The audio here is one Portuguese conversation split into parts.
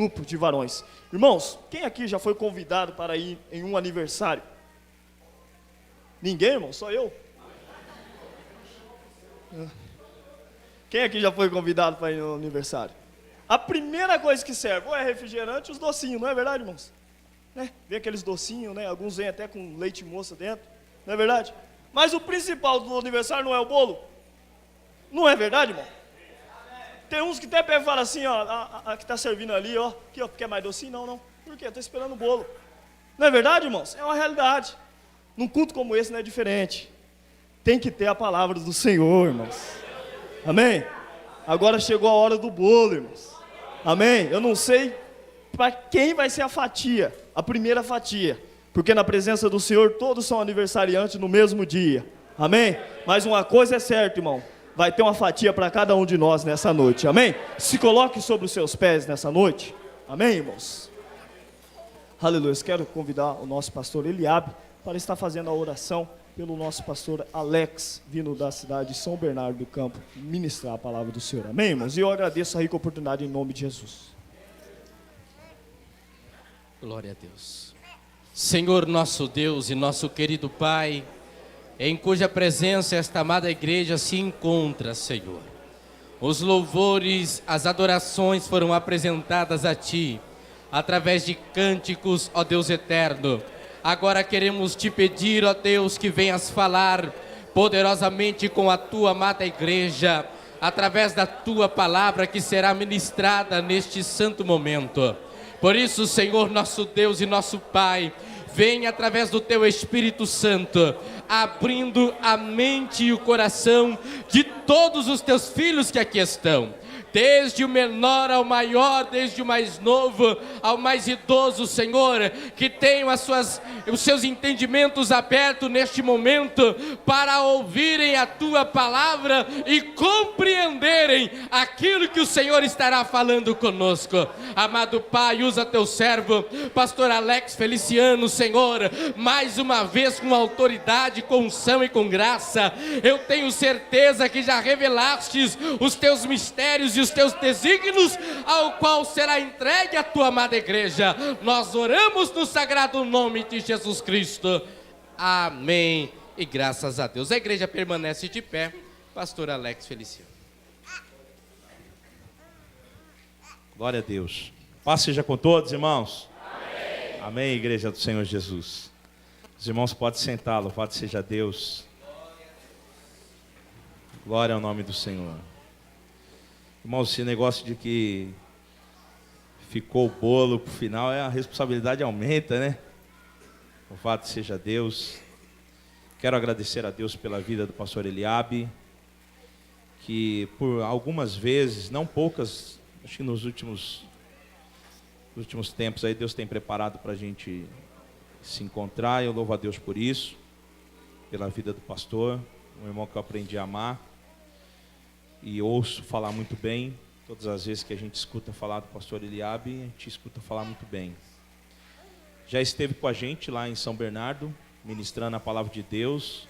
grupo de varões. Irmãos, quem aqui já foi convidado para ir em um aniversário? Ninguém, irmão? Só eu? Quem aqui já foi convidado para ir no aniversário? A primeira coisa que serve ou é refrigerante ou os docinhos, não é verdade, irmãos? Né? Vem aqueles docinhos, né? Alguns vêm até com leite moça dentro, não é verdade? Mas o principal do aniversário não é o bolo? Não é verdade, irmão? Tem uns que até pegam e falam assim, ó, a que está servindo ali, ó, aqui, ó, quer mais docinho? Não, não. Por quê? Estou esperando o bolo. Não é verdade, irmãos? É uma realidade. Num culto como esse não é diferente. Tem que ter a palavra do Senhor, irmãos. Amém? Agora chegou a hora do bolo, irmãos. Amém? Eu não sei para quem vai ser a fatia, a primeira fatia. Porque na presença do Senhor todos são aniversariantes no mesmo dia. Amém? Mas uma coisa é certa, irmão. Vai ter uma fatia para cada um de nós nessa noite. Amém? Se coloque sobre os seus pés nessa noite. Amém, irmãos? Aleluia. Eu quero convidar o nosso pastor Eliabe para estar fazendo a oração pelo nosso pastor Alex, vindo da cidade de São Bernardo do Campo, ministrar a palavra do Senhor. Amém, irmãos? E eu agradeço a rica oportunidade em nome de Jesus. Glória a Deus. Senhor nosso Deus e nosso querido Pai, em cuja presença esta amada igreja se encontra, Senhor. Os louvores, as adorações foram apresentadas a Ti, através de cânticos, ó Deus eterno. Agora queremos Te pedir, ó Deus, que venhas falar poderosamente com a Tua amada igreja, através da Tua palavra que será ministrada neste santo momento. Por isso, Senhor, nosso Deus e nosso Pai, vem através do Teu Espírito Santo, abrindo a mente e o coração de todos os Teus filhos que aqui estão. Desde o menor ao maior, desde o mais novo ao mais idoso, Senhor, que tenham os seus entendimentos abertos neste momento para ouvirem a Tua palavra e compreenderem aquilo que o Senhor estará falando conosco. Amado Pai, usa Teu servo, pastor Alex Feliciano, Senhor, mais uma vez com autoridade, com unção e com graça. Eu tenho certeza que já revelastes os Teus mistérios e os Teus desígnios, ao qual será entregue a Tua amada igreja. Nós oramos no sagrado nome de Jesus Cristo. Amém. E graças a Deus. A igreja permanece de pé. Pastor Alex Feliciano. Glória a Deus. Paz seja com todos, irmãos. Amém. Amém, igreja do Senhor Jesus. Os irmãos podem sentar, louvado seja Deus. Glória ao nome do Senhor. Irmãos, esse negócio de que ficou o bolo para o final, a responsabilidade aumenta, né? Louvado seja Deus. Quero agradecer a Deus pela vida do pastor Eliabe, que por algumas vezes, não poucas, acho que nos últimos tempos aí Deus tem preparado para a gente se encontrar. Eu louvo a Deus por isso, pela vida do pastor, um irmão que eu aprendi a amar. E ouço falar muito bem. Todas as vezes que a gente escuta falar do pastor Eliabe, a gente escuta falar muito bem. Já esteve com a gente lá em São Bernardo, ministrando a palavra de Deus.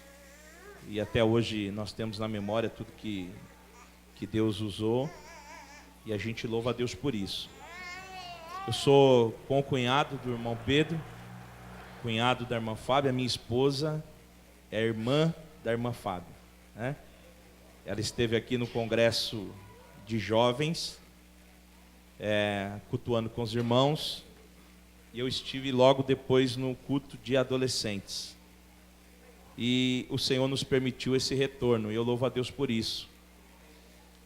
E até hoje nós temos na memória tudo que Deus usou. E a gente louva a Deus por isso. Eu sou concunhado do irmão Pedro, cunhado da irmã Fábia. A minha esposa é irmã da irmã Fábia, né? Ela esteve aqui no congresso de jovens, cultuando com os irmãos, e eu estive logo depois no culto de adolescentes. E o Senhor nos permitiu esse retorno, e eu louvo a Deus por isso.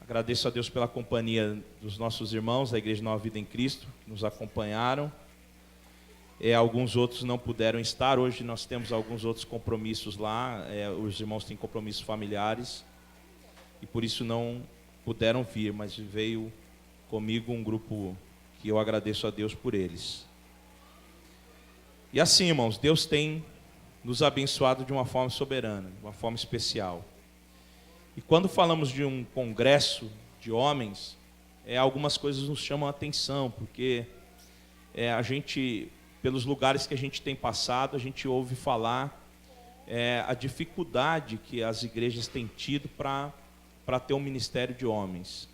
Agradeço a Deus pela companhia dos nossos irmãos da Igreja Nova Vida em Cristo, que nos acompanharam. Alguns outros não puderam estar, hoje nós temos alguns outros compromissos lá, os irmãos têm compromissos familiares, e por isso não puderam vir, mas veio comigo um grupo que eu agradeço a Deus por eles. E assim, irmãos, Deus tem nos abençoado de uma forma soberana, de uma forma especial. E quando falamos de um congresso de homens, algumas coisas nos chamam a atenção, porque a gente, pelos lugares que a gente tem passado, a gente ouve falar a dificuldade que as igrejas têm tido para ter um ministério de homens.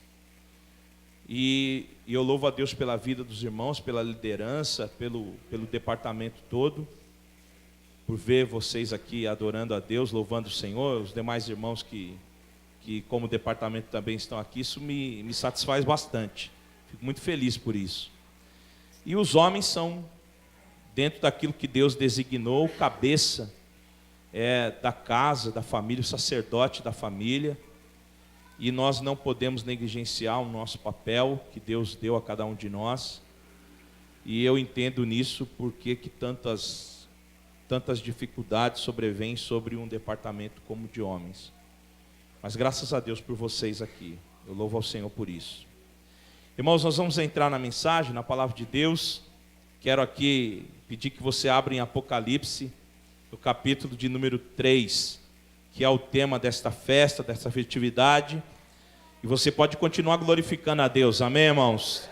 E eu louvo a Deus pela vida dos irmãos, pela liderança, pelo departamento todo, por ver vocês aqui adorando a Deus, louvando o Senhor, os demais irmãos que como departamento também estão aqui. Isso me satisfaz bastante, fico muito feliz por isso. E os homens são, dentro daquilo que Deus designou, cabeça da casa, da família, o sacerdote da família, e nós não podemos negligenciar o nosso papel que Deus deu a cada um de nós. E eu entendo nisso porque que tantas dificuldades sobrevêm sobre um departamento como de homens. Mas graças a Deus por vocês aqui, eu louvo ao Senhor por isso. Irmãos, nós vamos entrar na mensagem, na palavra de Deus. Quero aqui pedir que você abra em Apocalipse, no capítulo de número 3, que é o tema desta festa, desta festividade. E você pode continuar glorificando a Deus, amém, irmãos?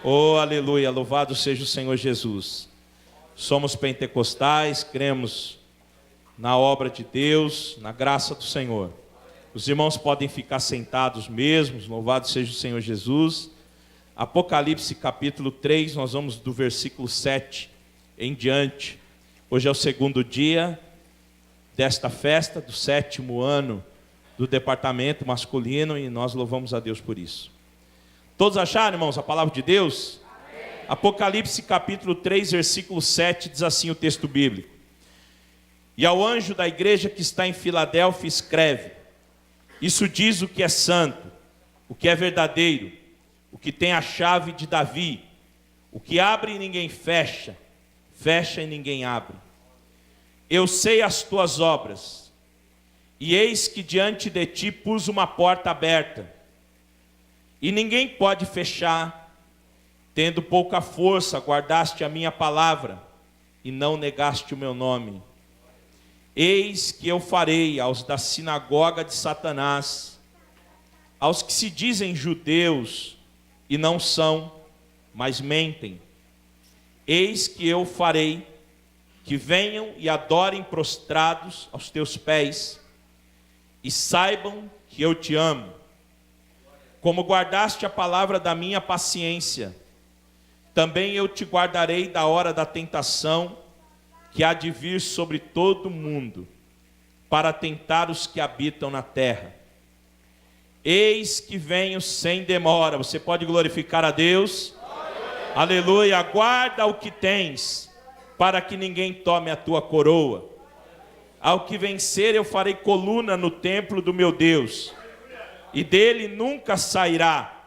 Oh, aleluia, louvado seja o Senhor Jesus. Somos pentecostais, cremos na obra de Deus, na graça do Senhor. Os irmãos podem ficar sentados mesmos, louvado seja o Senhor Jesus. Apocalipse capítulo 3, nós vamos do versículo 7 em diante. Hoje é o segundo dia desta festa, do 7º ano do departamento masculino, e nós louvamos a Deus por isso. Todos acharam, irmãos, a palavra de Deus? Amém. Apocalipse capítulo 3, versículo 7, diz assim o texto bíblico: E ao anjo da igreja que está em Filadélfia escreve: Isso diz o que é santo, o que é verdadeiro, o que tem a chave de Davi, o que abre e ninguém fecha, fecha e ninguém abre. Eu sei as tuas obras, e eis que diante de ti pus uma porta aberta, e ninguém pode fechar. Tendo pouca força, guardaste a minha palavra, e não negaste o meu nome. Eis que eu farei aos da sinagoga de Satanás, aos que se dizem judeus e não são, mas mentem. Eis que eu farei que venham e adorem prostrados aos teus pés, e saibam que eu te amo. Como guardaste a palavra da minha paciência, também eu te guardarei da hora da tentação, que há de vir sobre todo o mundo, para tentar os que habitam na terra. Eis que venho sem demora. Você pode glorificar a Deus? Aleluia. Guarda o que tens, para que ninguém tome a tua coroa. Ao que vencer eu farei coluna no templo do meu Deus, e dele nunca sairá.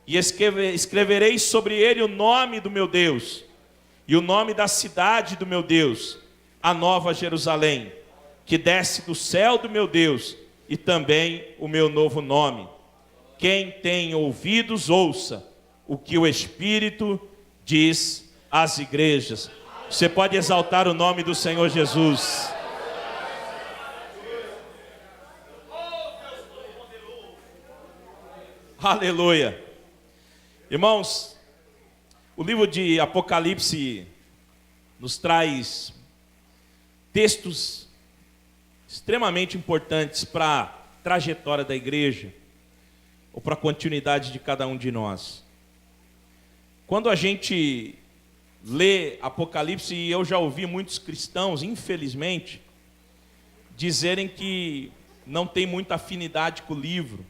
E escreverei sobre ele o nome do meu Deus, e o nome da cidade do meu Deus, a nova Jerusalém, que desce do céu do meu Deus, e também o meu novo nome. Quem tem ouvidos, ouça o que o Espírito diz às igrejas. Você pode exaltar o nome do Senhor Jesus. Aleluia. Irmãos, o livro de Apocalipse nos traz textos extremamente importantes para a trajetória da igreja, ou para a continuidade de cada um de nós. Quando a gente lê Apocalipse, e eu já ouvi muitos cristãos, infelizmente, dizerem que não tem muita afinidade com o livro,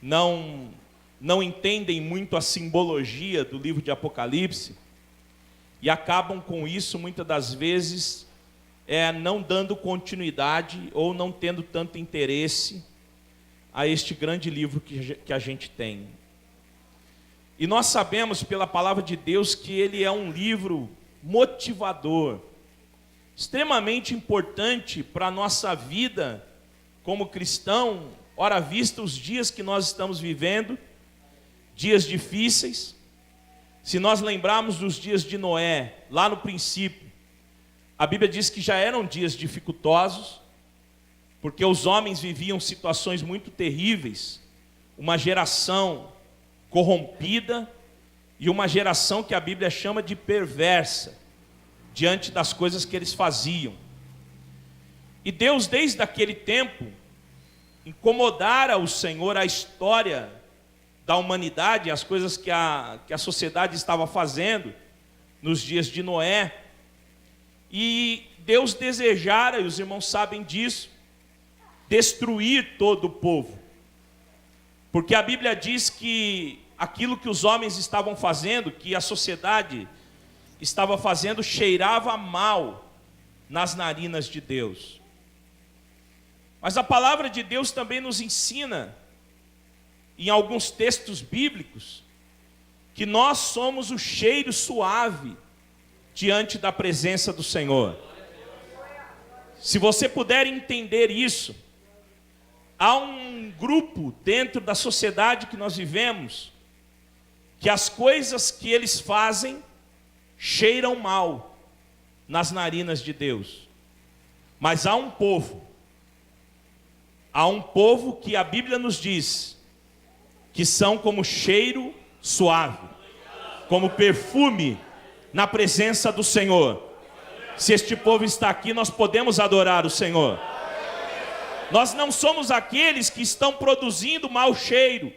não entendem muito a simbologia do livro de Apocalipse, e acabam com isso, muitas das vezes, não dando continuidade, ou não tendo tanto interesse a este grande livro que a gente tem. E nós sabemos pela palavra de Deus que ele é um livro motivador, extremamente importante para a nossa vida como cristão, ora vista os dias que nós estamos vivendo, dias difíceis. Se nós lembrarmos dos dias de Noé, lá no princípio, a Bíblia diz que já eram dias dificultosos, porque os homens viviam situações muito terríveis, uma geração corrompida e uma geração que a Bíblia chama de perversa, diante das coisas que eles faziam. E Deus, desde aquele tempo, incomodara o Senhor a história da humanidade, as coisas que a sociedade estava fazendo nos dias de Noé. E Deus desejara, e os irmãos sabem disso, destruir todo o povo. Porque a Bíblia diz que aquilo que os homens estavam fazendo, que a sociedade estava fazendo, cheirava mal nas narinas de Deus. Mas a palavra de Deus também nos ensina, em alguns textos bíblicos, que nós somos o cheiro suave diante da presença do Senhor. Se você puder entender isso, há um grupo dentro da sociedade que nós vivemos, que as coisas que eles fazem cheiram mal nas narinas de Deus. Mas há um povo que a Bíblia nos diz que são como cheiro suave, como perfume na presença do Senhor. Se este povo está aqui, nós podemos adorar o Senhor. Nós não somos aqueles que estão produzindo mau cheiro.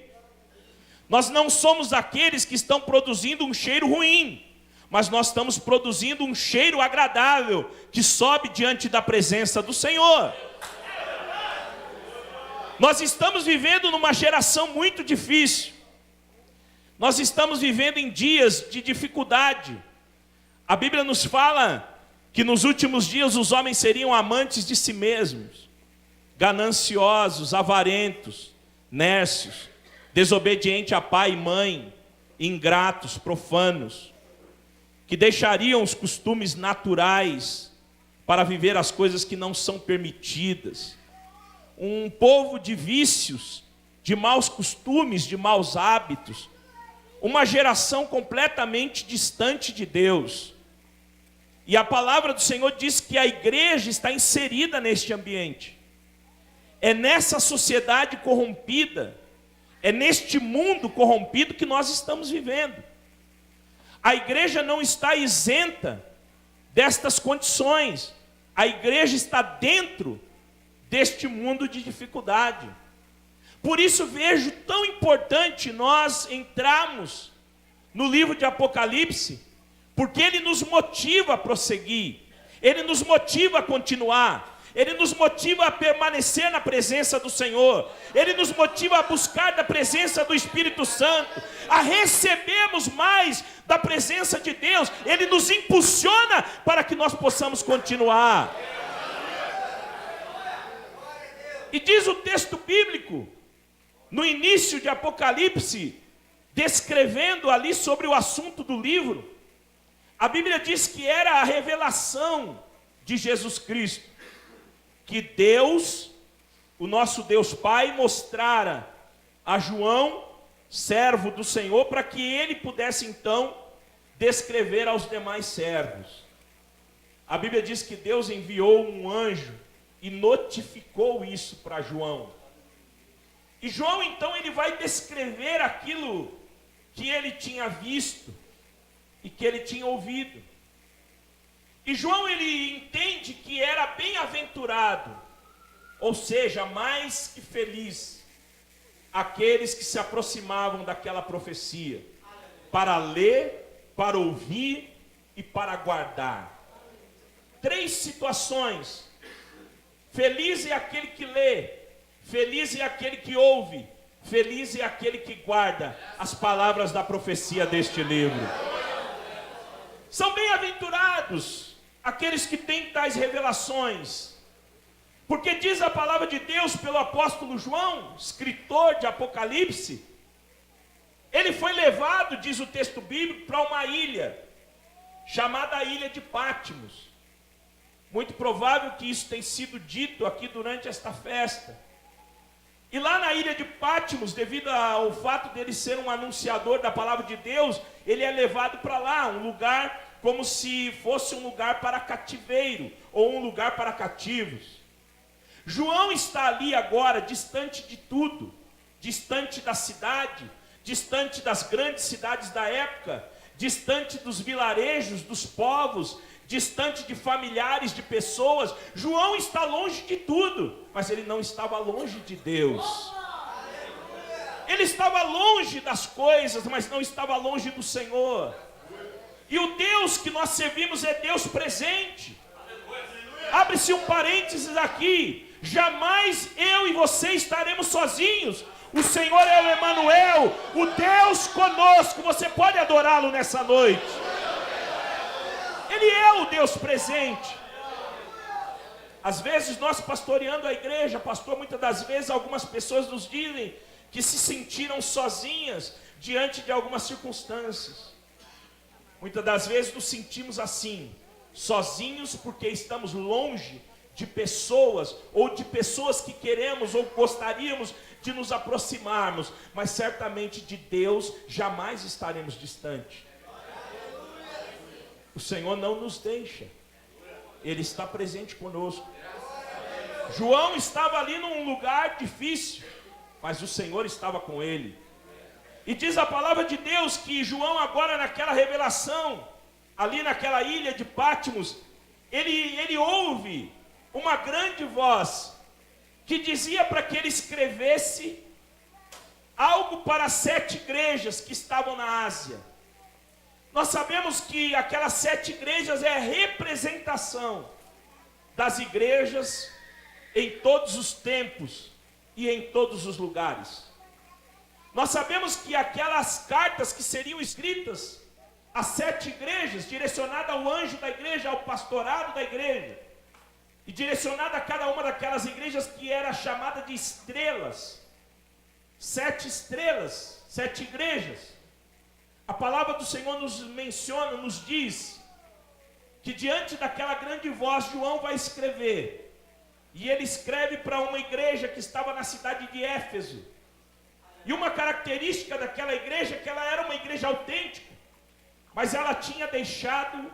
Nós não somos aqueles que estão produzindo um cheiro ruim, mas nós estamos produzindo um cheiro agradável, que sobe diante da presença do Senhor. Nós estamos vivendo numa geração muito difícil. Nós estamos vivendo em dias de dificuldade. A Bíblia nos fala que nos últimos dias os homens seriam amantes de si mesmos, gananciosos, avarentos, nércios, desobedientes a pai e mãe, ingratos, profanos, que deixariam os costumes naturais para viver as coisas que não são permitidas. Um povo de vícios, de maus costumes, de maus hábitos, uma geração completamente distante de Deus. E a palavra do Senhor diz que a igreja está inserida neste ambiente. É nessa sociedade corrompida, é neste mundo corrompido que nós estamos vivendo. A igreja não está isenta destas condições. A igreja está dentro deste mundo de dificuldade. Por isso vejo tão importante nós entrarmos no livro de Apocalipse, porque ele nos motiva a prosseguir, ele nos motiva a continuar, ele nos motiva a permanecer na presença do Senhor, ele nos motiva a buscar da presença do Espírito Santo, a recebermos mais da presença de Deus. Ele nos impulsiona para que nós possamos continuar. E diz o texto bíblico, no início de Apocalipse, descrevendo ali sobre o assunto do livro, a Bíblia diz que era a revelação de Jesus Cristo, que Deus, o nosso Deus Pai, mostrara a João, servo do Senhor, para que ele pudesse então descrever aos demais servos. A Bíblia diz que Deus enviou um anjo e notificou isso para João. E João então ele vai descrever aquilo que ele tinha visto e que ele tinha ouvido. E João ele entende que era bem-aventurado, ou seja, mais que feliz, aqueles que se aproximavam daquela profecia, para ler, para ouvir e para guardar. 3 situações. Feliz é aquele que lê, feliz é aquele que ouve, feliz é aquele que guarda as palavras da profecia deste livro. São bem-aventurados aqueles que têm tais revelações, porque diz a palavra de Deus pelo apóstolo João, escritor de Apocalipse, ele foi levado, diz o texto bíblico, para uma ilha, chamada a ilha de Patmos. Muito provável que isso tenha sido dito aqui durante esta festa. E lá na ilha de Patmos, devido ao fato dele ser um anunciador da palavra de Deus, ele é levado para lá, um lugar como se fosse um lugar para cativeiro, ou um lugar para cativos. João está ali agora, distante de tudo, distante da cidade, distante das grandes cidades da época, distante dos vilarejos, dos povos, distante de familiares, de pessoas. João está longe de tudo, mas ele não estava longe de Deus. Ele estava longe das coisas, mas não estava longe do Senhor. E o Deus que nós servimos é Deus presente. Abre-se um parênteses aqui. Jamais eu e você estaremos sozinhos. O Senhor é o Emanuel, o Deus conosco. Você pode adorá-lo nessa noite. Ele é o Deus presente. Às vezes nós pastoreando a igreja, pastor, muitas das vezes algumas pessoas nos dizem que se sentiram sozinhas diante de algumas circunstâncias. Muitas das vezes nos sentimos assim, sozinhos porque estamos longe de pessoas, ou de pessoas que queremos ou gostaríamos de nos aproximarmos, mas certamente de Deus jamais estaremos distantes. O Senhor não nos deixa, Ele está presente conosco. João estava ali num lugar difícil, mas o Senhor estava com ele. E diz a palavra de Deus que João agora naquela revelação, ali naquela ilha de Patmos, ele ouve uma grande voz que dizia para que ele escrevesse algo para as 7 igrejas que estavam na Ásia. Nós sabemos que aquelas 7 igrejas é a representação das igrejas em todos os tempos e em todos os lugares. Nós sabemos que aquelas cartas que seriam escritas às 7 igrejas, direcionadas ao anjo da igreja, ao pastorado da igreja, e direcionada a cada uma daquelas igrejas que era chamada de estrelas, 7 estrelas, 7 igrejas. A palavra do Senhor nos menciona, nos diz, que diante daquela grande voz, João vai escrever. E ele escreve para uma igreja que estava na cidade de Éfeso. E uma característica daquela igreja é que ela era uma igreja autêntica, mas ela tinha deixado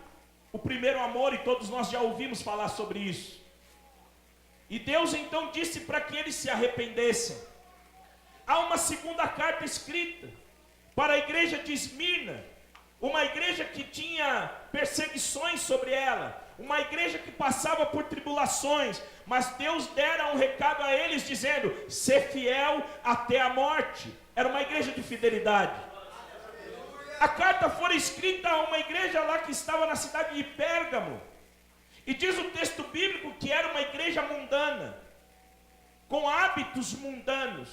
o primeiro amor, e todos nós já ouvimos falar sobre isso. E Deus então disse para que eles se arrependessem. Há uma segunda carta escrita para a igreja de Esmirna, uma igreja que tinha perseguições sobre ela, uma igreja que passava por tribulações, mas Deus dera um recado a eles dizendo: ser fiel até a morte. Era uma igreja de fidelidade. A carta foi escrita a uma igreja lá que estava na cidade de Pérgamo, e diz o texto bíblico que era uma igreja mundana, com hábitos mundanos,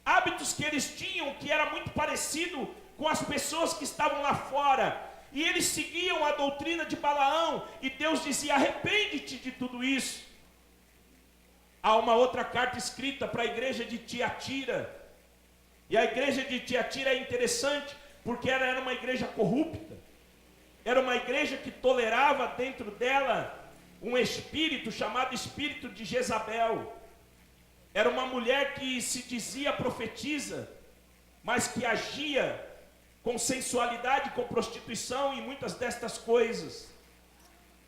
hábitos que eles tinham que era muito parecido com as pessoas que estavam lá fora, e eles seguiam a doutrina de Balaão, e Deus dizia: arrepende-te de tudo isso. Há uma outra carta escrita para a igreja de Tiatira, e a igreja de Tiatira é interessante, porque ela era uma igreja corrupta, era uma igreja que tolerava dentro dela um espírito chamado espírito de Jezabel. Era uma mulher que se dizia profetisa, mas que agia com sensualidade, com prostituição e muitas destas coisas.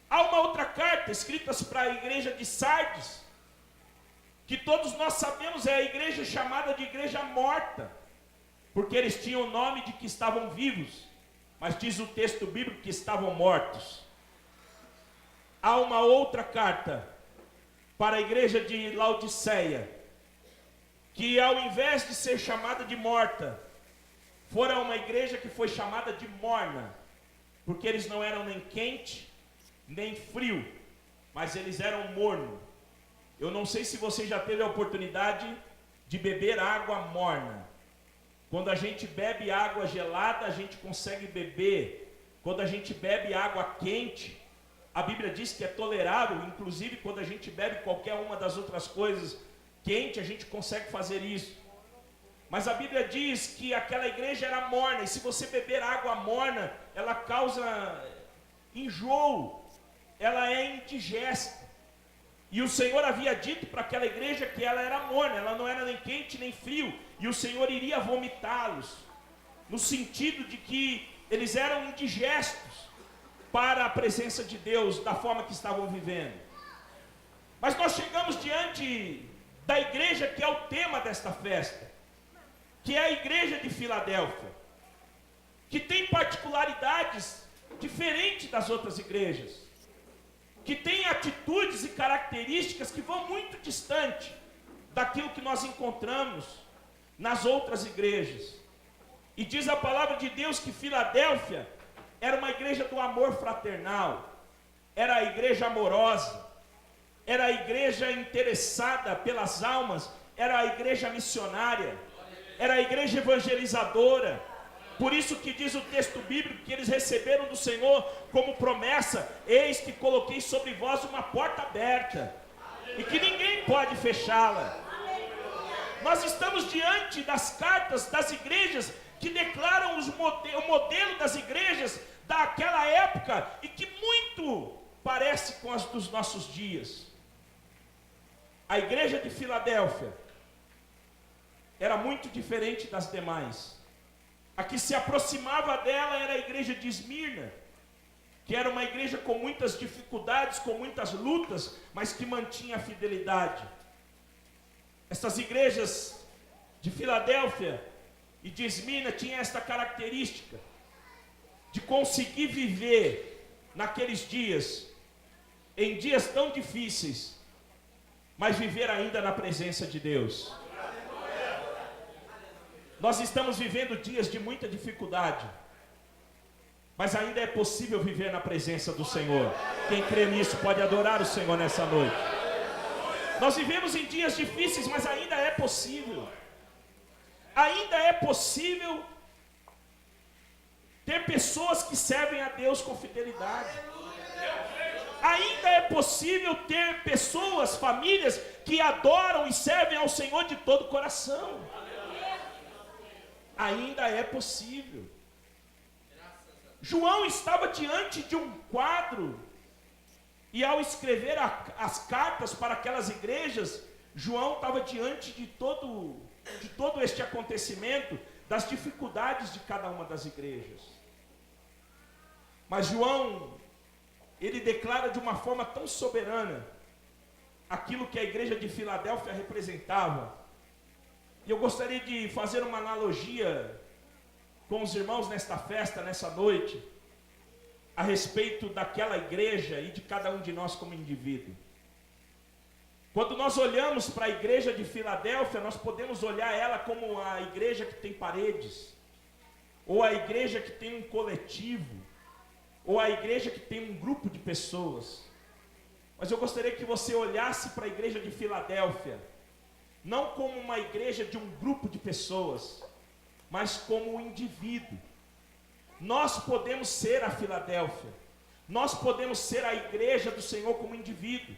Há uma outra carta escrita para a igreja de Sardes, que todos nós sabemos é a igreja chamada de igreja morta, porque eles tinham o nome de que estavam vivos, mas diz o texto bíblico que estavam mortos. Há uma outra carta para a igreja de Laodiceia, que ao invés de ser chamada de morta, fora uma igreja que foi chamada de morna, porque eles não eram nem quente, nem frio, mas eles eram morno. Eu não sei se você já teve a oportunidade de beber água morna. Quando a gente bebe água gelada, a gente consegue beber. Quando a gente bebe água quente, a Bíblia diz que é tolerável, inclusive quando a gente bebe qualquer uma das outras coisas quente, a gente consegue fazer isso. Mas a Bíblia diz que aquela igreja era morna, e se você beber água morna, ela causa enjoo, ela é indigesta. E o Senhor havia dito para aquela igreja que ela era morna, ela não era nem quente nem frio, e o Senhor iria vomitá-los, no sentido de que eles eram indigestos para a presença de Deus, da forma que estavam vivendo. Mas nós chegamos diante da igreja que é o tema desta festa, que é a igreja de Filadélfia, que tem particularidades diferentes das outras igrejas, que tem atitudes e características que vão muito distante daquilo que nós encontramos nas outras igrejas. E diz a palavra de Deus que Filadélfia era uma igreja do amor fraternal, era a igreja amorosa, era a igreja interessada pelas almas, era a igreja missionária, era a igreja evangelizadora. Por isso que diz o texto bíblico que eles receberam do Senhor como promessa: eis que coloquei sobre vós uma porta aberta, e que ninguém pode fechá-la. Nós estamos diante das cartas das igrejas que declaram o modelo das igrejas daquela época e que muito parece com as dos nossos dias. A igreja de Filadélfia era muito diferente das demais. A que se aproximava dela era a igreja de Esmirna, que era uma igreja com muitas dificuldades, com muitas lutas, mas que mantinha a fidelidade. Essas igrejas de Filadélfia e de Esmirna tinham esta característica de conseguir viver naqueles dias, em dias tão difíceis, mas viver ainda na presença de Deus. Nós estamos vivendo dias de muita dificuldade, mas ainda é possível viver na presença do Senhor. Quem crê nisso pode adorar o Senhor nessa noite. Nós vivemos em dias difíceis, mas ainda é possível. Ainda é possível ter pessoas que servem a Deus com fidelidade. Ainda é possível ter pessoas, famílias que adoram e servem ao Senhor de todo o coração. Ainda é possível. João estava diante de um quadro, e ao escrever as cartas para aquelas igrejas, João estava diante de todo este acontecimento, das dificuldades de cada uma das igrejas. Mas João, ele declara de uma forma tão soberana aquilo que a igreja de Filadélfia representava. E eu gostaria de fazer uma analogia com os irmãos nesta festa, nessa noite, a respeito daquela igreja e de cada um de nós como indivíduo. Quando nós olhamos para a igreja de Filadélfia, nós podemos olhar ela como a igreja que tem paredes, ou a igreja que tem um coletivo, ou a igreja que tem um grupo de pessoas. Mas eu gostaria que você olhasse para a igreja de Filadélfia, não como uma igreja de um grupo de pessoas, mas como um indivíduo. Nós podemos ser a Filadélfia, nós podemos ser a igreja do Senhor como indivíduo.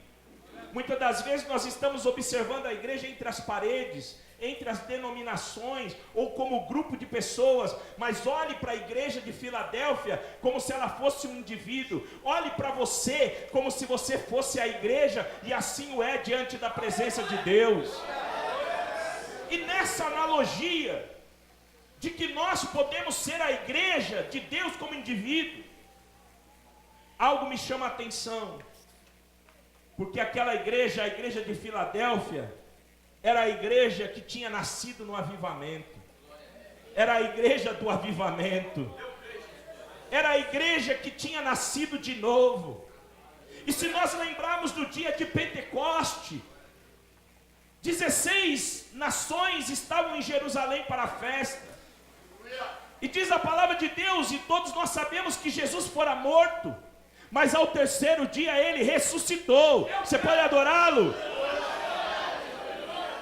Muitas das vezes nós estamos observando a igreja entre as paredes, entre as denominações, ou como grupo de pessoas, mas olhe para a igreja de Filadélfia como se ela fosse um indivíduo. Olhe para você como se você fosse a igreja, e assim o é diante da presença de Deus. E nessa analogia de que nós podemos ser a igreja de Deus como indivíduo, algo me chama a atenção, porque aquela igreja, a igreja de Filadélfia, era a igreja que tinha nascido no avivamento, era a igreja do avivamento, era a igreja que tinha nascido de novo. E se nós lembrarmos do dia de Pentecoste, 16 nações estavam em Jerusalém para a festa. E diz a palavra de Deus, e todos nós sabemos que Jesus fora morto, mas ao terceiro dia ele ressuscitou. Você pode adorá-lo?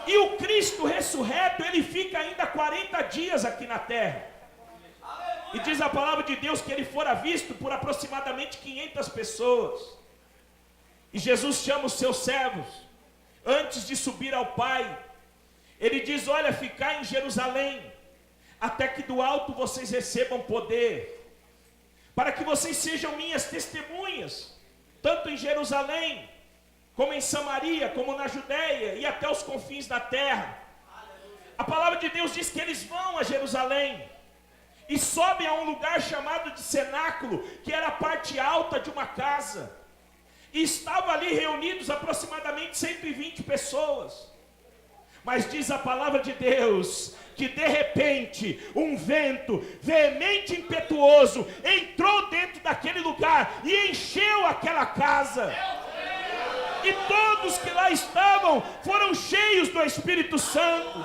E o Cristo ressurreto, ele fica ainda 40 dias aqui na terra. E diz a palavra de Deus que ele fora visto por aproximadamente 500 pessoas. E Jesus chama os seus servos, antes de subir ao Pai, ele diz: olha, ficai em Jerusalém, até que do alto vocês recebam poder, para que vocês sejam minhas testemunhas, tanto em Jerusalém, como em Samaria, como na Judéia, e até os confins da terra. A palavra de Deus diz que eles vão a Jerusalém, e sobem a um lugar chamado de cenáculo, que era a parte alta de uma casa, e estavam ali reunidos aproximadamente 120 pessoas. Mas diz a palavra de Deus que de repente um vento veemente e impetuoso entrou dentro daquele lugar e encheu aquela casa. E todos que lá estavam foram cheios do Espírito Santo.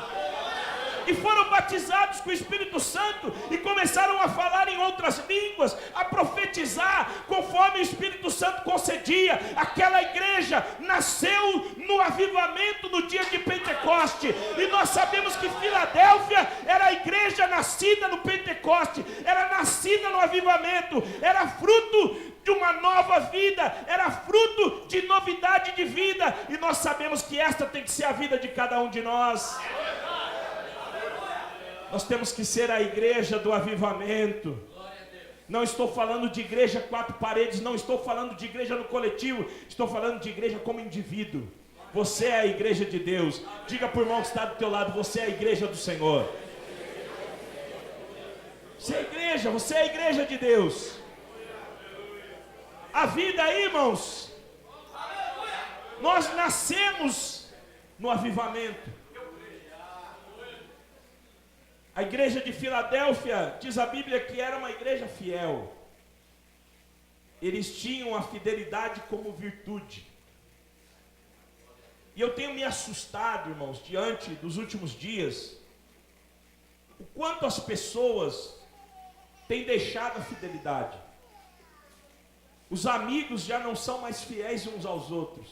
e foram batizados com o Espírito Santo e começaram a falar em outras línguas, a profetizar conforme o Espírito Santo concedia. Aquela igreja nasceu no avivamento no dia de Pentecoste, e nós sabemos que Filadélfia era a igreja nascida no Pentecoste, era nascida no avivamento, era fruto de uma nova vida, era fruto de novidade de vida, e nós sabemos que esta tem que ser a vida de cada um de nós. Nós temos que ser a igreja do avivamento. Não estou falando de igreja quatro paredes, não estou falando de igreja no coletivo, estou falando de igreja como indivíduo. Você é a igreja de Deus. Diga para o irmão que está do teu lado: você é a igreja do Senhor. Você é a igreja, você é a igreja de Deus. A vida aí, irmãos, nós nascemos no avivamento. A igreja de Filadélfia, diz a Bíblia que era uma igreja fiel. Eles tinham a fidelidade como virtude. E eu tenho me assustado, irmãos, diante dos últimos dias, o quanto as pessoas têm deixado a fidelidade. Os amigos já não são mais fiéis uns aos outros.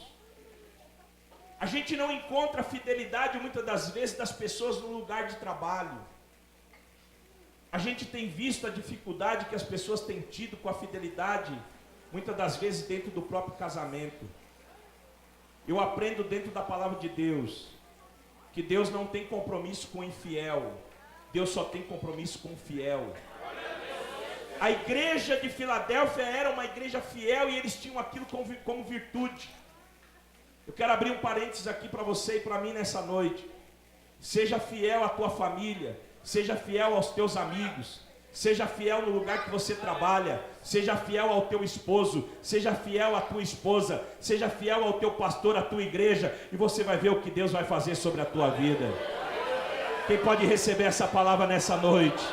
A gente não encontra a fidelidade muitas das vezes das pessoas no lugar de trabalho. A gente tem visto a dificuldade que as pessoas têm tido com a fidelidade, muitas das vezes dentro do próprio casamento. Eu aprendo dentro da palavra de Deus, que Deus não tem compromisso com o infiel, Deus só tem compromisso com o fiel. A igreja de Filadélfia era uma igreja fiel e eles tinham aquilo como virtude. Eu quero abrir um parênteses aqui para você e para mim nessa noite. Seja fiel à tua família, seja fiel aos teus amigos, seja fiel no lugar que você trabalha, seja fiel ao teu esposo, seja fiel à tua esposa, seja fiel ao teu pastor, à tua igreja, e você vai ver o que Deus vai fazer sobre a tua vida. Quem pode receber essa palavra nessa noite?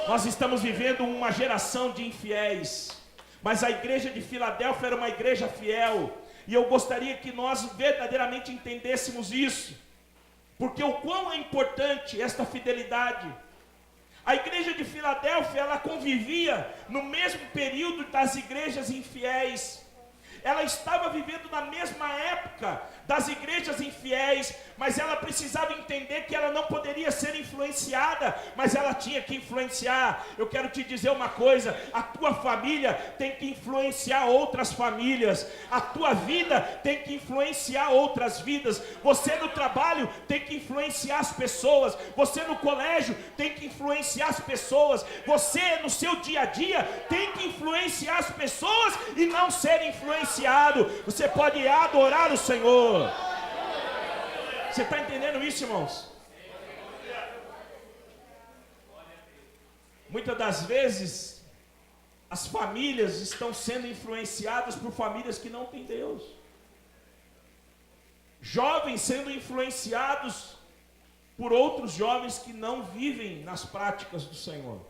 Nós estamos vivendo uma geração de infiéis, mas a igreja de Filadélfia era uma igreja fiel, e eu gostaria que nós verdadeiramente entendêssemos isso, porque o quão é importante esta fidelidade. A igreja de Filadélfia, ela convivia no mesmo período das igrejas infiéis. Ela estava vivendo na mesma época das igrejas infiéis, mas ela precisava entender que ela não poderia ser influenciada, mas ela tinha que influenciar. Eu quero te dizer uma coisa: a tua família tem que influenciar outras famílias, a tua vida tem que influenciar outras vidas, você no trabalho tem que influenciar as pessoas, você no colégio tem que influenciar as pessoas, você no seu dia a dia tem que influenciar as pessoas e não ser influenciado. Você pode adorar o Senhor. Você está entendendo isso, irmãos? Muitas das vezes as famílias estão sendo influenciadas por famílias que não têm Deus. Jovens sendo influenciados por outros jovens que não vivem nas práticas do Senhor.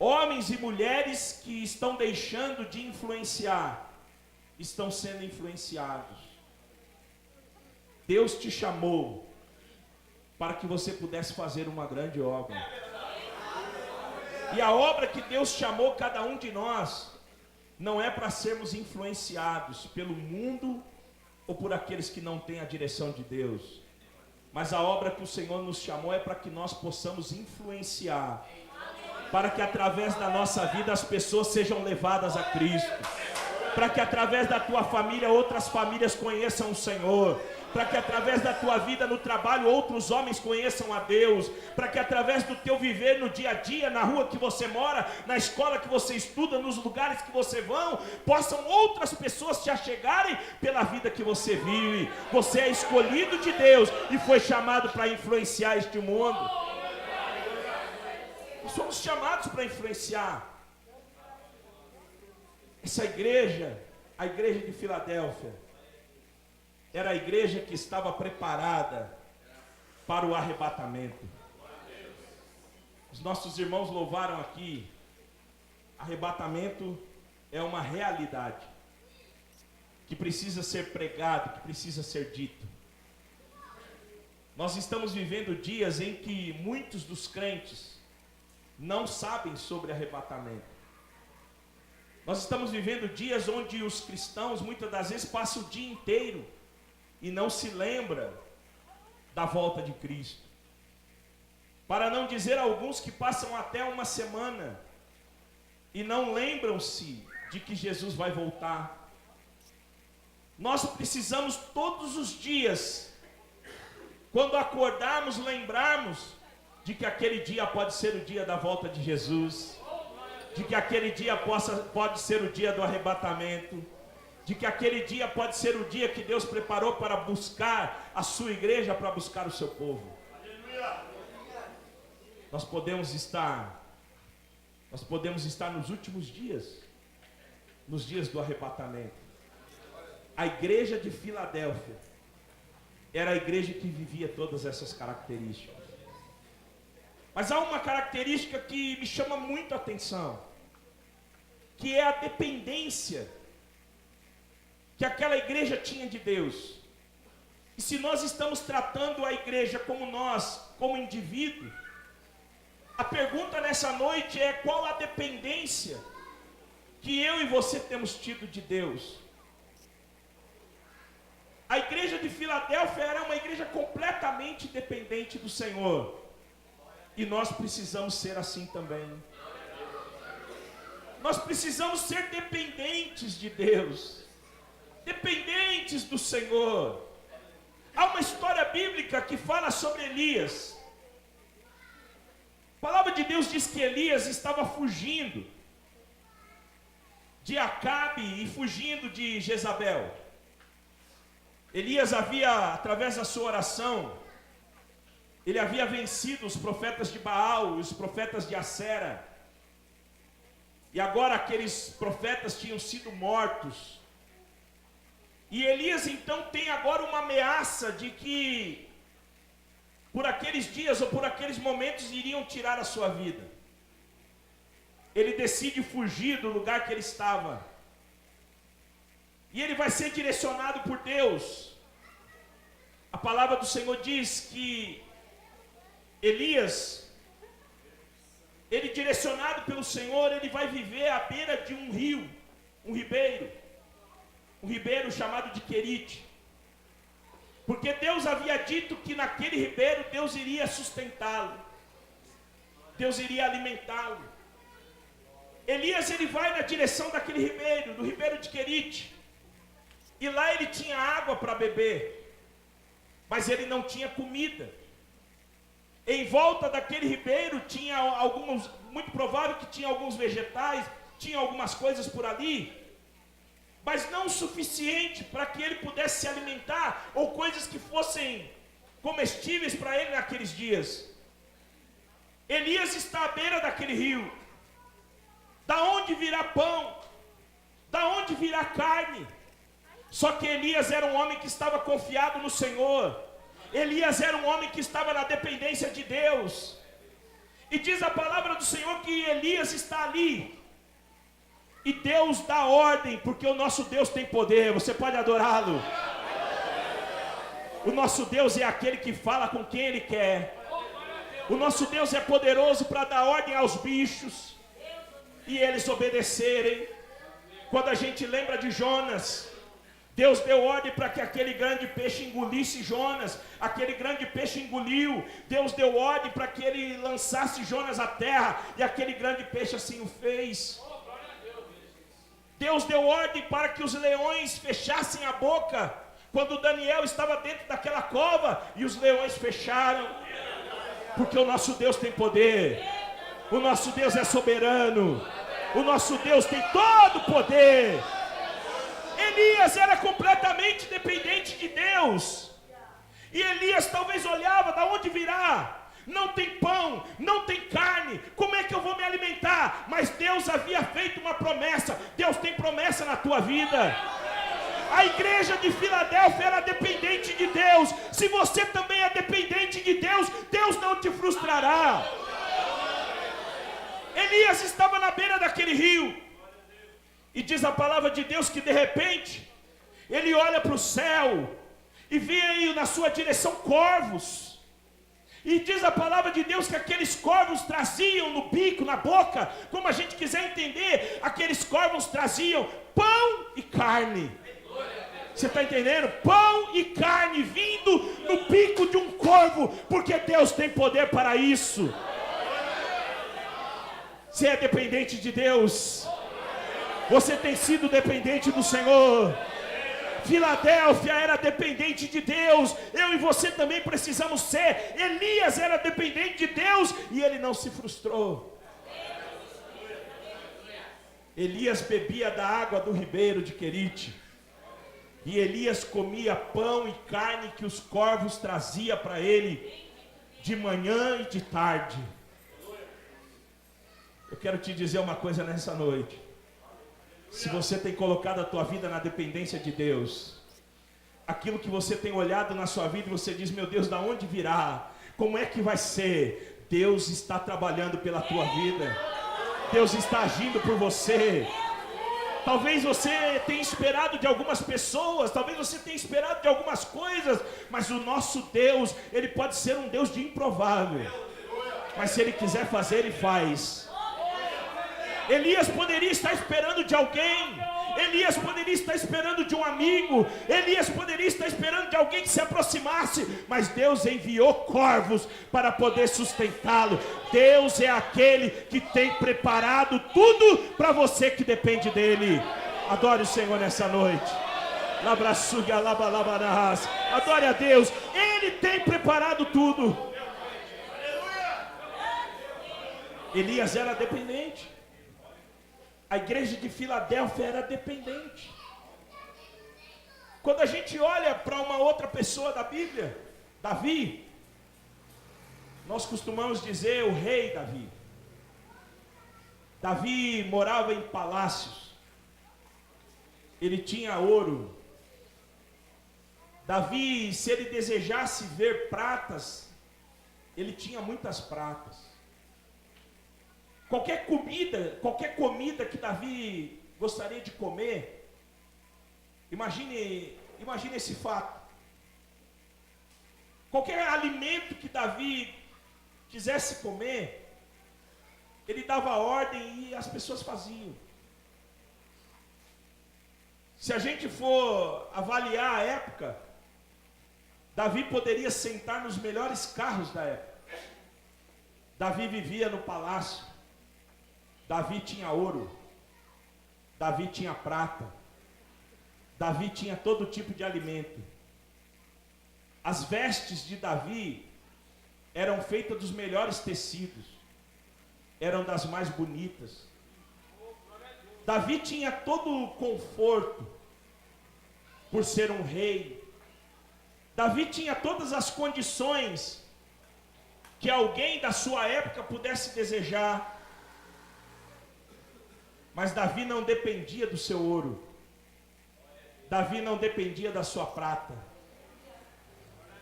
Homens e mulheres que estão deixando de influenciar, estão sendo influenciados. Deus te chamou para que você pudesse fazer uma grande obra. E a obra que Deus chamou cada um de nós, não é para sermos influenciados pelo mundo ou por aqueles que não têm a direção de Deus. Mas a obra que o Senhor nos chamou é para que nós possamos influenciar, para que através da nossa vida as pessoas sejam levadas a Cristo, para que através da tua família outras famílias conheçam o Senhor, para que através da tua vida no trabalho outros homens conheçam a Deus, para que através do teu viver no dia a dia, na rua que você mora, na escola que você estuda, nos lugares que você vão, possam outras pessoas te achegarem pela vida que você vive. Você é escolhido de Deus e foi chamado para influenciar este mundo. Nós somos chamados para influenciar. Essa igreja, a igreja de Filadélfia, era a igreja que estava preparada para o arrebatamento. Os nossos irmãos louvaram aqui. Arrebatamento é uma realidade que precisa ser pregado, que precisa ser dito. Nós estamos vivendo dias em que muitos dos crentes não sabem sobre arrebatamento. Nós estamos vivendo dias onde os cristãos muitas das vezes passam o dia inteiro e não se lembra da volta de Cristo. Para não dizer alguns que passam até uma semana e não lembram-se de que Jesus vai voltar. Nós precisamos todos os dias, quando acordarmos, lembrarmos de que aquele dia pode ser o dia da volta de Jesus, de que aquele dia pode ser o dia do arrebatamento, de que aquele dia pode ser o dia que Deus preparou para buscar a sua igreja, para buscar o seu povo. Nós podemos estar nos últimos dias, nos dias do arrebatamento. A igreja de Filadélfia era a igreja que vivia todas essas características. Mas há uma característica que me chama muito a atenção, que é a dependência que aquela igreja tinha de Deus. E se nós estamos tratando a igreja como nós, como indivíduo, a pergunta nessa noite é: qual a dependência que eu e você temos tido de Deus? A igreja de Filadélfia era uma igreja completamente dependente do Senhor. E nós precisamos ser assim também. Nós precisamos ser dependentes de Deus, dependentes do Senhor. Há uma história bíblica que fala sobre Elias. A palavra de Deus diz que Elias estava fugindo de Acabe e fugindo de Jezabel. Elias havia, através da sua oração, ele havia vencido os profetas de Baal e os profetas de Acera. E agora aqueles profetas tinham sido mortos. E Elias então tem agora uma ameaça de que por aqueles dias ou por aqueles momentos iriam tirar a sua vida. Ele decide fugir do lugar que ele estava. E ele vai ser direcionado por Deus. A palavra do Senhor diz que Elias, ele direcionado pelo Senhor, ele vai viver à beira de um rio, um ribeiro chamado de Querite. Porque Deus havia dito que naquele ribeiro Deus iria sustentá-lo, Deus iria alimentá-lo. Elias, ele vai na direção daquele ribeiro, do ribeiro de Querite, e lá ele tinha água para beber, mas ele não tinha comida. Em volta daquele ribeiro tinha muito provável que tinha alguns vegetais, tinha algumas coisas por ali, mas não o suficiente para que ele pudesse se alimentar, ou coisas que fossem comestíveis para ele naqueles dias. Elias está à beira daquele rio. Da onde virá pão? Da onde virá carne? Só que Elias era um homem que estava confiado no Senhor. Elias era um homem que estava na dependência de Deus. E diz a palavra do Senhor que Elias está ali. E Deus dá ordem, porque o nosso Deus tem poder. Você pode adorá-lo. O nosso Deus é aquele que fala com quem Ele quer. O nosso Deus é poderoso para dar ordem aos bichos e eles obedecerem. Quando a gente lembra de Jonas, Deus deu ordem para que aquele grande peixe engolisse Jonas. Aquele grande peixe engoliu. Deus deu ordem para que ele lançasse Jonas à terra. E aquele grande peixe assim o fez. Deus deu ordem para que os leões fechassem a boca quando Daniel estava dentro daquela cova. E os leões fecharam. Porque o nosso Deus tem poder. O nosso Deus é soberano. O nosso Deus tem todo o poder. Elias era completamente dependente de Deus. E Elias talvez olhava: da onde virá? Não tem pão, não tem carne, como é que eu vou me alimentar? Mas Deus havia feito uma promessa. Deus tem promessa na tua vida. A igreja de Filadélfia era dependente de Deus. Se você também é dependente de Deus, Deus não te frustrará. Elias estava na beira daquele rio. E diz a palavra de Deus que de repente ele olha para o céu e vê aí na sua direção corvos. E diz a palavra de Deus que aqueles corvos traziam no bico, na boca, como a gente quiser entender, aqueles corvos traziam pão e carne. Você está entendendo? Pão e carne vindo no bico de um corvo, porque Deus tem poder para isso. Você é dependente de Deus. Você tem sido dependente do Senhor. Filadélfia era dependente de Deus. Eu e você também precisamos ser. Elias era dependente de Deus e ele não se frustrou. Elias bebia da água do ribeiro de Querite. E Elias comia pão e carne que os corvos traziam para ele de manhã e de tarde. Eu quero te dizer uma coisa nessa noite. Se você tem colocado a tua vida na dependência de Deus, aquilo que você tem olhado na sua vida e você diz, meu Deus, da onde virá? Como é que vai ser? Deus está trabalhando pela tua vida. Deus está agindo por você. Talvez você tenha esperado de algumas pessoas, talvez você tenha esperado de algumas coisas, mas o nosso Deus, Ele pode ser um Deus de improvável. Mas se Ele quiser fazer, Ele faz. Elias poderia estar esperando de alguém, Elias poderia estar esperando de um amigo, Elias poderia estar esperando de alguém que se aproximasse, mas Deus enviou corvos para poder sustentá-lo. Deus é aquele que tem preparado tudo para você que depende dele. Adore o Senhor nessa noite. Adore a Deus, Ele tem preparado tudo. Elias era dependente. A igreja de Filadélfia era dependente. Quando a gente olha para uma outra pessoa da Bíblia, Davi, nós costumamos dizer o rei Davi. Davi morava em palácios. Ele tinha ouro. Davi, se ele desejasse ver pratas, ele tinha muitas pratas. Qualquer comida que Davi gostaria de comer, imagine esse fato. Qualquer alimento que Davi quisesse comer, ele dava ordem e as pessoas faziam. Se a gente for avaliar a época, Davi poderia sentar nos melhores carros da época. Davi vivia no palácio. Davi tinha ouro, Davi tinha prata, Davi tinha todo tipo de alimento. As vestes de Davi eram feitas dos melhores tecidos, eram das mais bonitas. Davi tinha todo o conforto, por ser um rei. Davi tinha todas as condições que alguém da sua época pudesse desejar. Mas Davi não dependia do seu ouro. Davi não dependia da sua prata.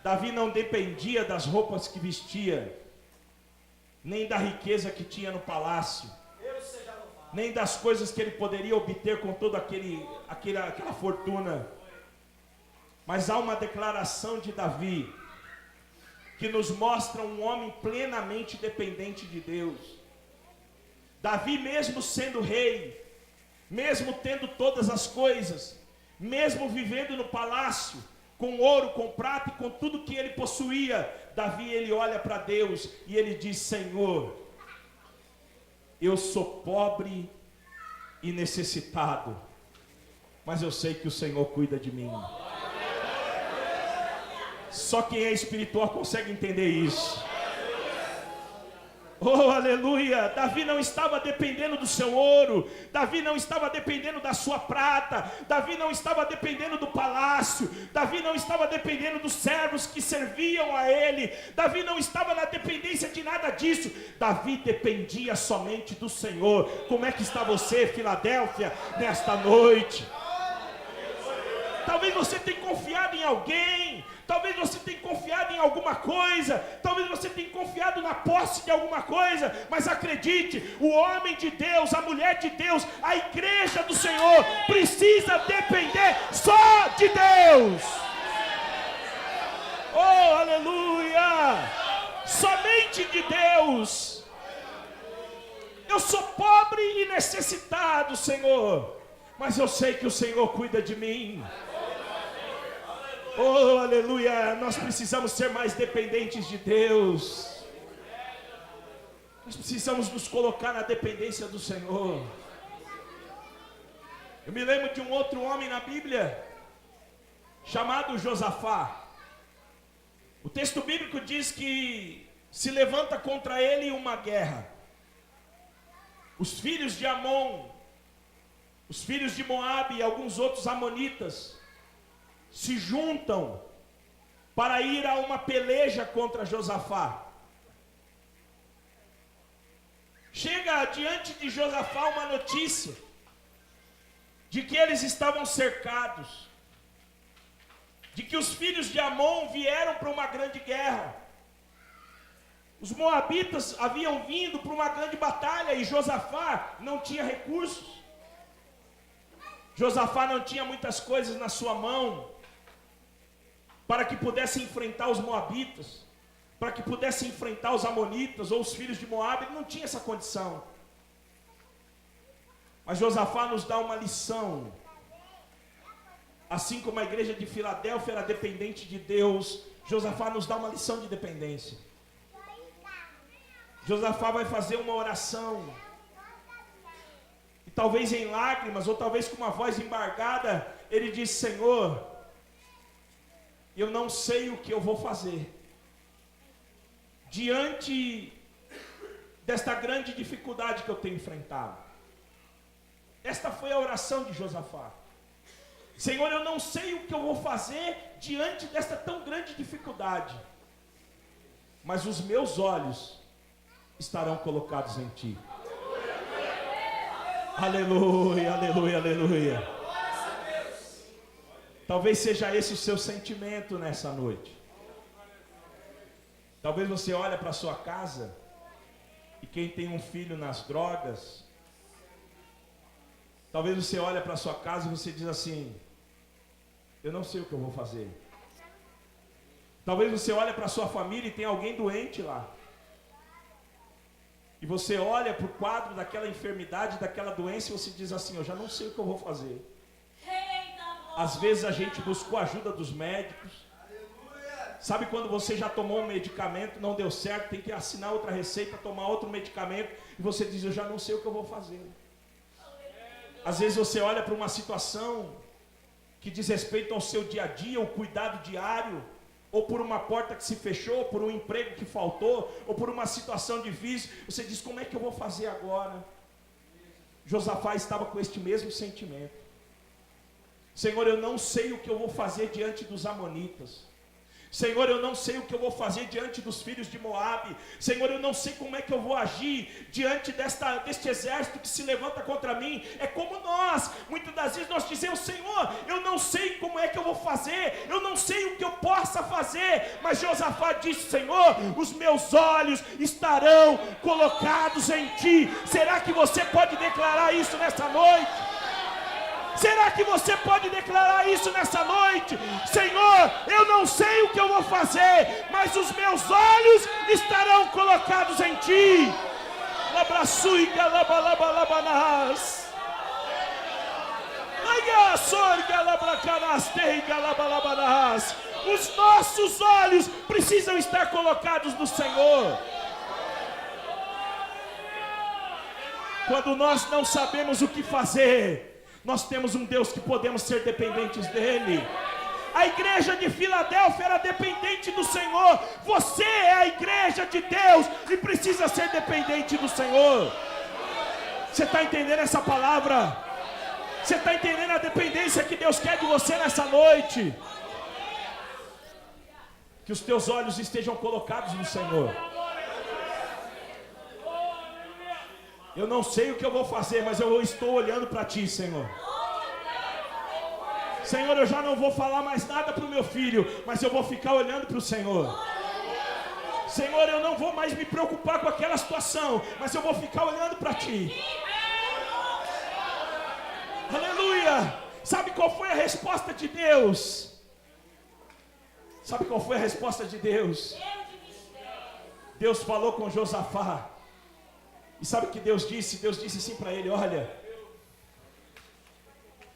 Davi não dependia das roupas que vestia, nem da riqueza que tinha no palácio, nem das coisas que ele poderia obter com toda aquela fortuna. Mas há uma declaração de Davi que nos mostra um homem plenamente dependente de Deus. Davi, mesmo sendo rei, mesmo tendo todas as coisas, mesmo vivendo no palácio, com ouro, com prata e com tudo que ele possuía, Davi, ele olha para Deus e ele diz, Senhor, eu sou pobre e necessitado, mas eu sei que o Senhor cuida de mim. Só quem é espiritual consegue entender isso. Oh, aleluia! Davi não estava dependendo do seu ouro, Davi não estava dependendo da sua prata, Davi não estava dependendo do palácio, Davi não estava dependendo dos servos que serviam a ele, Davi não estava na dependência de nada disso, Davi dependia somente do Senhor. Como é que está você, Filadélfia, nesta noite? Talvez você tenha confiado em alguém, talvez você tenha confiado em alguma coisa, talvez você tenha confiado na posse de alguma coisa, mas acredite, o homem de Deus, a mulher de Deus, a igreja do Senhor precisa depender só de Deus. Oh, aleluia! somente de Deus. Eu sou pobre e necessitado, Senhor, mas eu sei que o Senhor cuida de mim. Oh, aleluia, nós precisamos ser mais dependentes de Deus. Nós precisamos nos colocar na dependência do Senhor. Eu me lembro de um outro homem na Bíblia, chamado Josafá. O texto bíblico diz que se levanta contra ele uma guerra. Os filhos de Amon, os filhos de Moabe e alguns outros amonitas se juntam para ir a uma peleja contra Josafá. Chega diante de Josafá uma notícia de que eles estavam cercados, de que os filhos de Amon vieram para uma grande guerra. Os moabitas haviam vindo para uma grande batalha e Josafá não tinha recursos. Josafá não tinha muitas coisas na sua mão para que pudesse enfrentar os moabitas, para que pudesse enfrentar os amonitas ou os filhos de Moabe. Ele não tinha essa condição. Mas Josafá nos dá uma lição. Assim como a igreja de Filadélfia era dependente de Deus, Josafá nos dá uma lição de dependência. Josafá vai fazer uma oração, e talvez em lágrimas, ou talvez com uma voz embargada, ele diz: Senhor, eu não sei o que eu vou fazer diante desta grande dificuldade que eu tenho enfrentado. Esta foi a oração de Josafá. Senhor, eu não sei o que eu vou fazer diante desta tão grande dificuldade, mas os meus olhos estarão colocados em Ti. Aleluia, aleluia, aleluia. Talvez seja esse o seu sentimento nessa noite. Talvez você olhe para a sua casa, e quem tem um filho nas drogas, talvez você olhe para a sua casa e você diz assim: eu não sei o que eu vou fazer. Talvez você olhe para a sua família e tem alguém doente lá, e você olha para o quadro daquela enfermidade, daquela doença, e você diz assim: eu já não sei o que eu vou fazer. Às vezes a gente buscou a ajuda dos médicos. Sabe quando você já tomou um medicamento, não deu certo, tem que assinar outra receita, tomar outro medicamento, e você diz: eu já não sei o que eu vou fazer. Às vezes você olha para uma situação que diz respeito ao seu dia a dia, o cuidado diário, ou por uma porta que se fechou, por um emprego que faltou, ou por uma situação difícil, você diz: como é que eu vou fazer agora? Josafá estava com este mesmo sentimento. Senhor, eu não sei o que eu vou fazer diante dos amonitas. Senhor, eu não sei o que eu vou fazer diante dos filhos de Moabe. Senhor, eu não sei como é que eu vou agir diante deste exército que se levanta contra mim. É como nós, muitas das vezes nós dizemos: Senhor, eu não sei como é que eu vou fazer, eu não sei o que eu possa fazer. Mas Josafá disse: Senhor, os meus olhos estarão colocados em Ti. Será que você pode declarar isso nessa noite? Será que você pode declarar isso nessa noite? Senhor, eu não sei o que eu vou fazer, mas os meus olhos estarão colocados em Ti. Labraçuiga, labalabalabanás. Laiaçorga, labracanasteiga, labalabanás. Os nossos olhos precisam estar colocados no Senhor. Quando nós não sabemos o que fazer, nós temos um Deus que podemos ser dependentes dEle. A igreja de Filadélfia era dependente do Senhor. Você é a igreja de Deus e precisa ser dependente do Senhor. Você está entendendo essa palavra? Você está entendendo a dependência que Deus quer de você nessa noite? Que os teus olhos estejam colocados no Senhor. Eu não sei o que eu vou fazer, mas eu estou olhando para Ti, Senhor. Senhor, eu já não vou falar mais nada para o meu filho, mas eu vou ficar olhando para o Senhor. Senhor, eu não vou mais me preocupar com aquela situação, mas eu vou ficar olhando para Ti. Aleluia! Sabe qual foi a resposta de Deus? Sabe qual foi a resposta de Deus? Deus falou com Josafá. E sabe o que Deus disse? Deus disse assim para ele: olha,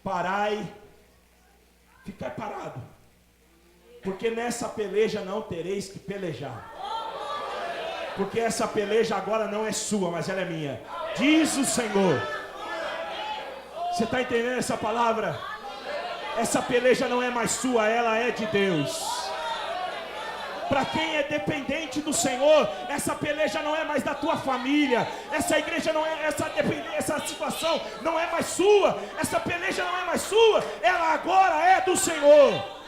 parai, ficai parado, porque nessa peleja não tereis que pelejar. Porque essa peleja agora não é sua, mas ela é minha, diz o Senhor. Você está entendendo essa palavra? Essa peleja não é mais sua, ela é de Deus. Para quem é dependente do Senhor, essa peleja não é mais da tua família. Essa igreja não é, essa situação não é mais sua. Essa peleja não é mais sua, ela agora é do Senhor.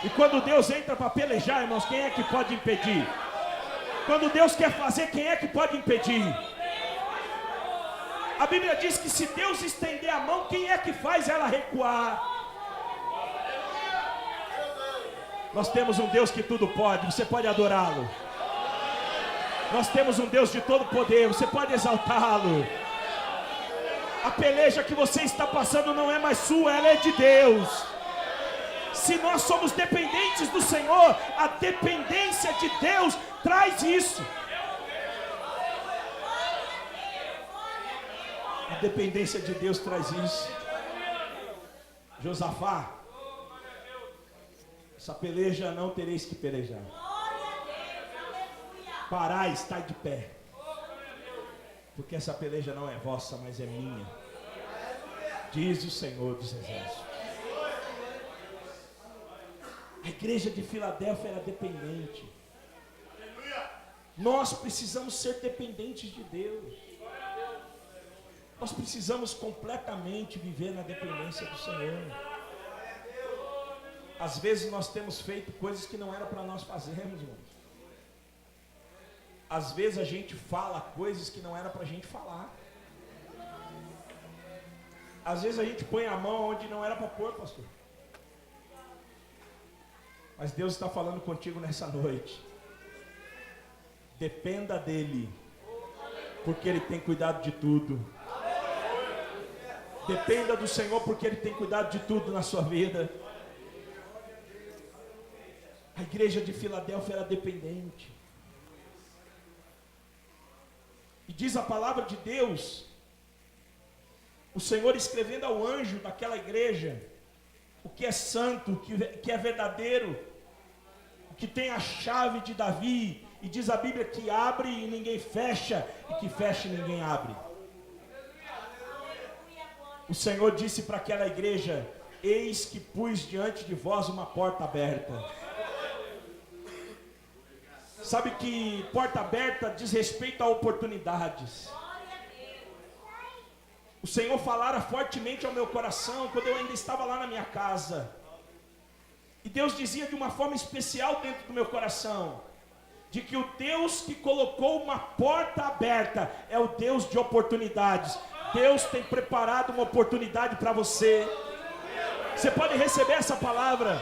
E quando Deus entra para pelejar, irmãos, quem é que pode impedir? Quando Deus quer fazer, quem é que pode impedir? A Bíblia diz que se Deus estender a mão, quem é que faz ela recuar? Nós temos um Deus que tudo pode, você pode adorá-lo. Nós temos um Deus de todo poder, você pode exaltá-lo. A peleja que você está passando não é mais sua, ela é de Deus. Se nós somos dependentes do Senhor, a dependência de Deus traz isso. A dependência de Deus traz isso. Josafá, essa peleja não tereis que pelejar. Parai, estai de pé, porque essa peleja não é vossa, mas é minha, diz o Senhor dos Exércitos. A igreja de Filadélfia era dependente. Nós precisamos ser dependentes de Deus. Nós precisamos completamente viver na dependência do Senhor. Às vezes nós temos feito coisas que não era para nós fazermos, irmãos. Às vezes a gente fala coisas que não era para a gente falar. Às vezes a gente põe a mão onde não era para pôr, pastor. Mas Deus está falando contigo nessa noite. Dependa dEle, porque Ele tem cuidado de tudo. Dependa do Senhor, porque Ele tem cuidado de tudo na sua vida. A igreja de Filadélfia era dependente. E diz a palavra de Deus, o Senhor escrevendo ao anjo daquela igreja, o que é santo, o que é verdadeiro, o que tem a chave de Davi, e diz a Bíblia que abre e ninguém fecha, e que fecha e ninguém abre. O Senhor disse para aquela igreja: eis que pus diante de vós uma porta aberta. Sabe que porta aberta diz respeito a oportunidades. O Senhor falara fortemente ao meu coração quando eu ainda estava lá na minha casa. E Deus dizia de uma forma especial dentro do meu coração, de que o Deus que colocou uma porta aberta é o Deus de oportunidades. Deus tem preparado uma oportunidade para você. Você pode receber essa palavra.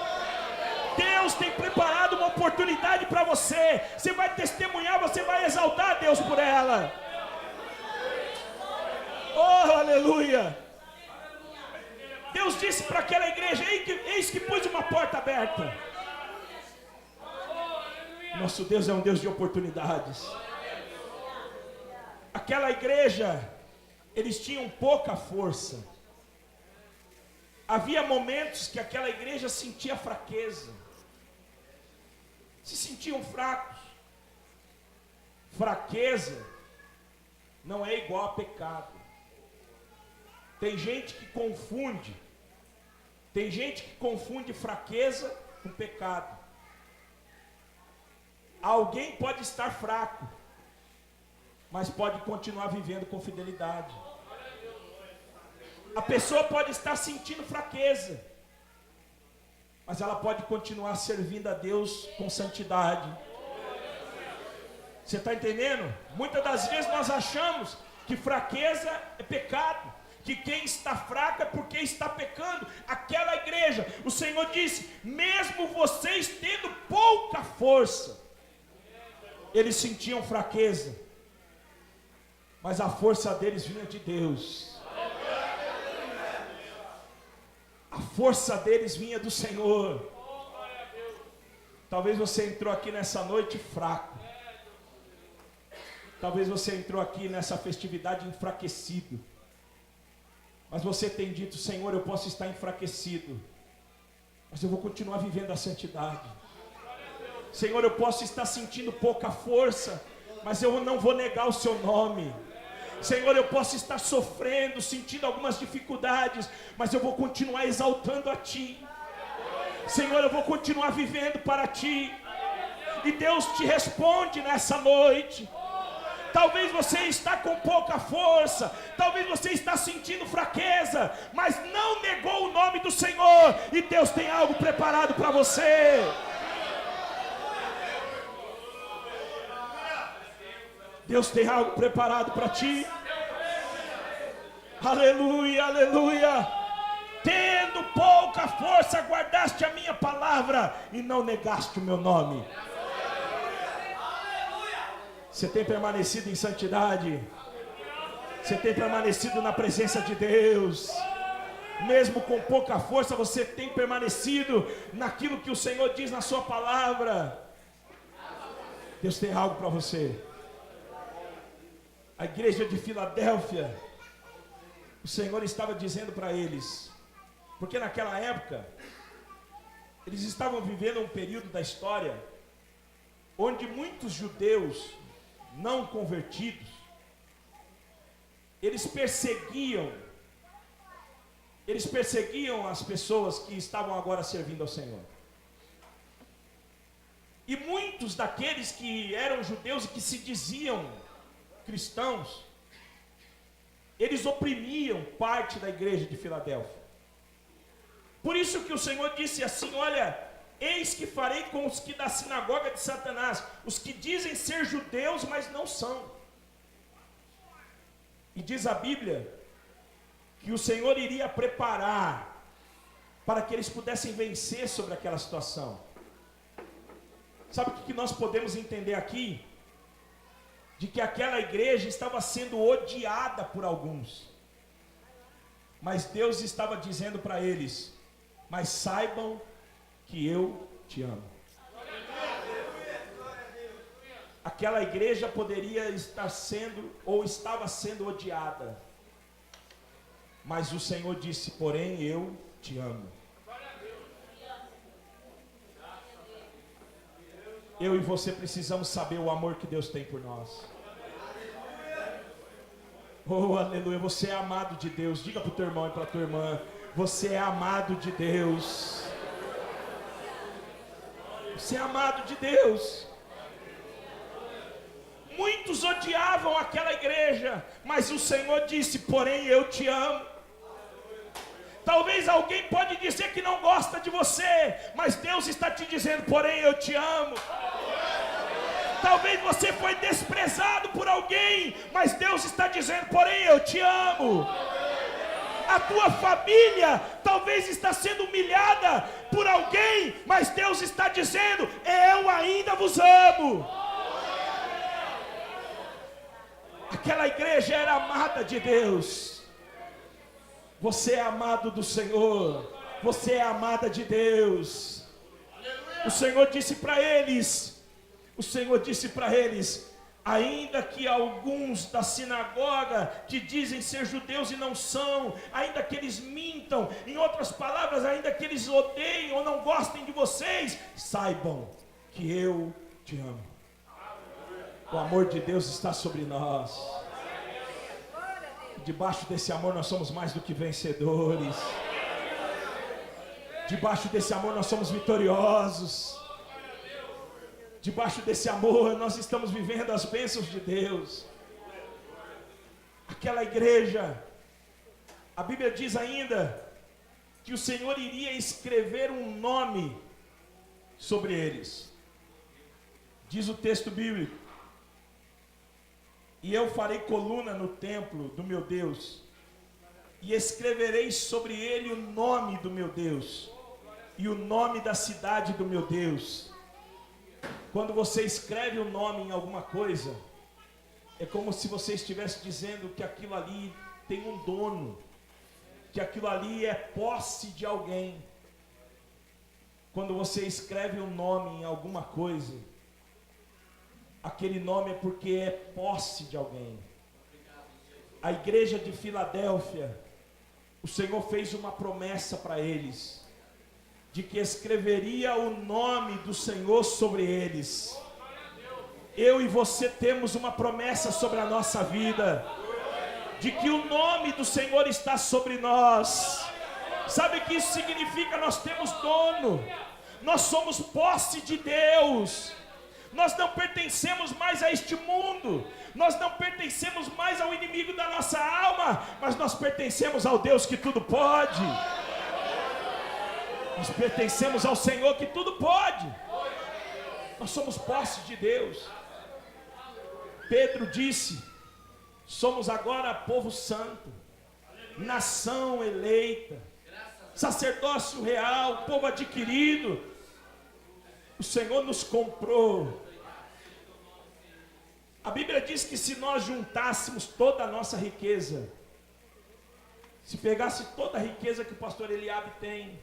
Deus tem preparado uma oportunidade para você. Você vai testemunhar, você vai exaltar a Deus por ela. Oh, aleluia. Deus disse para aquela igreja: eis que pus uma porta aberta. Nosso Deus é um Deus de oportunidades. Aquela igreja, eles tinham pouca força. Havia momentos que aquela igreja sentia fraqueza, se sentiam fracos. Fraqueza não é igual a pecado. Tem gente que confunde. Tem gente que confunde fraqueza com pecado. Alguém pode estar fraco, mas pode continuar vivendo com fidelidade. A pessoa pode estar sentindo fraqueza, mas ela pode continuar servindo a Deus com santidade. Você está entendendo? Muitas das vezes nós achamos que fraqueza é pecado, que quem está fraco é porque está pecando. Aquela igreja, o Senhor disse: mesmo vocês tendo pouca força, eles sentiam fraqueza, mas a força deles vinha de Deus. A força deles vinha do Senhor. Talvez você entrou aqui nessa noite fraco. Talvez você entrou aqui nessa festividade enfraquecido. Mas você tem dito: Senhor, eu posso estar enfraquecido, mas eu vou continuar vivendo a santidade. Senhor, eu posso estar sentindo pouca força, mas eu não vou negar o seu nome. Senhor, eu posso estar sofrendo, sentindo algumas dificuldades, mas eu vou continuar exaltando a Ti. Senhor, eu vou continuar vivendo para Ti. E Deus te responde nessa noite. Talvez você está com pouca força, talvez você está sentindo fraqueza, mas não negou o nome do Senhor, e Deus tem algo preparado para você. Deus tem algo preparado para ti. Aleluia, aleluia. Tendo pouca força, guardaste a minha palavra e não negaste o meu nome. Você tem permanecido em santidade. Você tem permanecido na presença de Deus. Mesmo com pouca força, você tem permanecido naquilo que o Senhor diz na sua palavra. Deus tem algo para você. A igreja de Filadélfia, o Senhor estava dizendo para eles, porque naquela época eles estavam vivendo um período da história onde muitos judeus não convertidos, eles perseguiam as pessoas que estavam agora servindo ao Senhor. E muitos daqueles que eram judeus e que se diziam cristãos, eles oprimiam parte da igreja de Filadélfia. Por isso que o Senhor disse assim: olha, eis que farei com os que da sinagoga de Satanás, os que dizem ser judeus, mas não são. E diz a Bíblia que o Senhor iria preparar para que eles pudessem vencer sobre aquela situação. Sabe o que nós podemos entender aqui? De que aquela igreja estava sendo odiada por alguns, mas Deus estava dizendo para eles: mas saibam que eu te amo. Aquela igreja poderia estar sendo, ou estava sendo odiada, mas o Senhor disse: porém eu te amo. Eu e você precisamos saber o amor que Deus tem por nós. Oh, aleluia, você é amado de Deus. Diga para o teu irmão e para a tua irmã: você é amado de Deus. Você é amado de Deus. Muitos odiavam aquela igreja, mas o Senhor disse: porém eu te amo. Talvez alguém pode dizer que não gosta de você, mas Deus está te dizendo: porém eu te amo. Talvez você foi desprezado por alguém, mas Deus está dizendo: porém eu te amo. A tua família talvez está sendo humilhada por alguém, mas Deus está dizendo: eu ainda vos amo. Aquela igreja era amada de Deus. Você é amado do Senhor. Você é amada de Deus. O Senhor disse para eles, ainda que alguns da sinagoga que dizem ser judeus e não são, ainda que eles mintam, em outras palavras, ainda que eles odeiem ou não gostem de vocês, saibam que eu te amo. O amor de Deus está sobre nós. Debaixo desse amor nós somos mais do que vencedores. Debaixo desse amor nós somos vitoriosos. Debaixo desse amor nós estamos vivendo as bênçãos de Deus. Aquela igreja, a Bíblia diz ainda que o Senhor iria escrever um nome sobre eles. Diz o texto bíblico: e eu farei coluna no templo do meu Deus, e escreverei sobre ele o nome do meu Deus, e o nome da cidade do meu Deus. Quando você escreve o nome em alguma coisa, é como se você estivesse dizendo que aquilo ali tem um dono, que aquilo ali é posse de alguém. quando você escreve um nome em alguma coisa, aquele nome é porque é posse de alguém. A igreja de Filadélfia, o Senhor fez uma promessa para eles, de que escreveria o nome do Senhor sobre eles. Eu e você temos uma promessa sobre a nossa vida, de que o nome do Senhor está sobre nós. Sabe o que isso significa? Nós temos dono, nós somos posse de Deus. Nós não pertencemos mais a este mundo, nós não pertencemos mais ao inimigo da nossa alma, mas nós pertencemos ao Deus que tudo pode. Nós pertencemos ao Senhor que tudo pode. Nós somos posse de Deus. Pedro disse: somos agora povo santo, nação eleita, sacerdócio real, povo adquirido. O Senhor nos comprou. A Bíblia diz que se nós juntássemos toda a nossa riqueza, se pegasse toda a riqueza que o pastor Eliabe tem,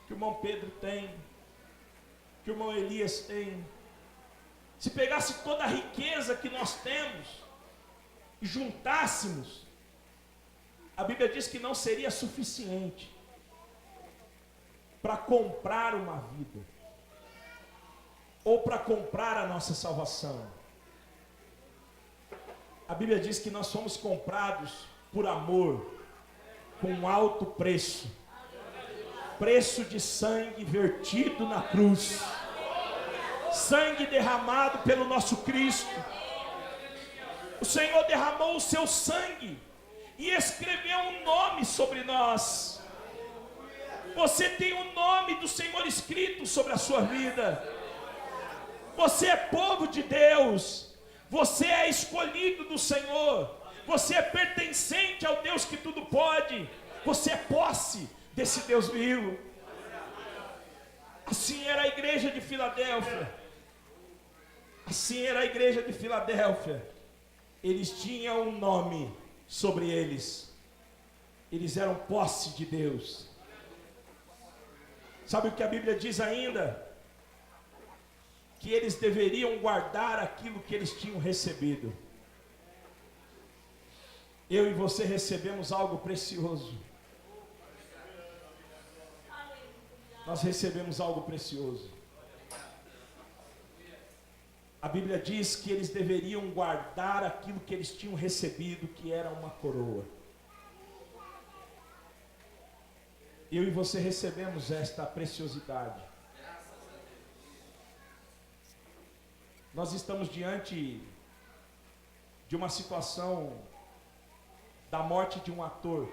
que o irmão Pedro tem, que o irmão Elias tem, se pegasse toda a riqueza que nós temos e juntássemos, a Bíblia diz que não seria suficiente para comprar uma vida, ou para comprar a nossa salvação. A Bíblia diz que nós fomos comprados por amor, com um alto preço, preço de sangue vertido na cruz, sangue derramado pelo nosso Cristo. O Senhor derramou o seu sangue e escreveu um nome sobre nós. Você tem o nome do Senhor escrito sobre a sua vida. Você é povo de Deus, você é escolhido do Senhor, você é pertencente ao Deus que tudo pode, você é posse desse Deus vivo. Assim era a igreja de Filadélfia. Assim era a igreja de Filadélfia. Eles tinham um nome sobre eles. Eles eram posse de Deus. Sabe o que a Bíblia diz ainda? Que eles deveriam guardar aquilo que eles tinham recebido. Eu e você recebemos algo precioso. Nós recebemos algo precioso. A Bíblia diz que eles deveriam guardar aquilo que eles tinham recebido, que era uma coroa. Eu e você recebemos esta preciosidade. Nós estamos diante de uma situação da morte de um ator.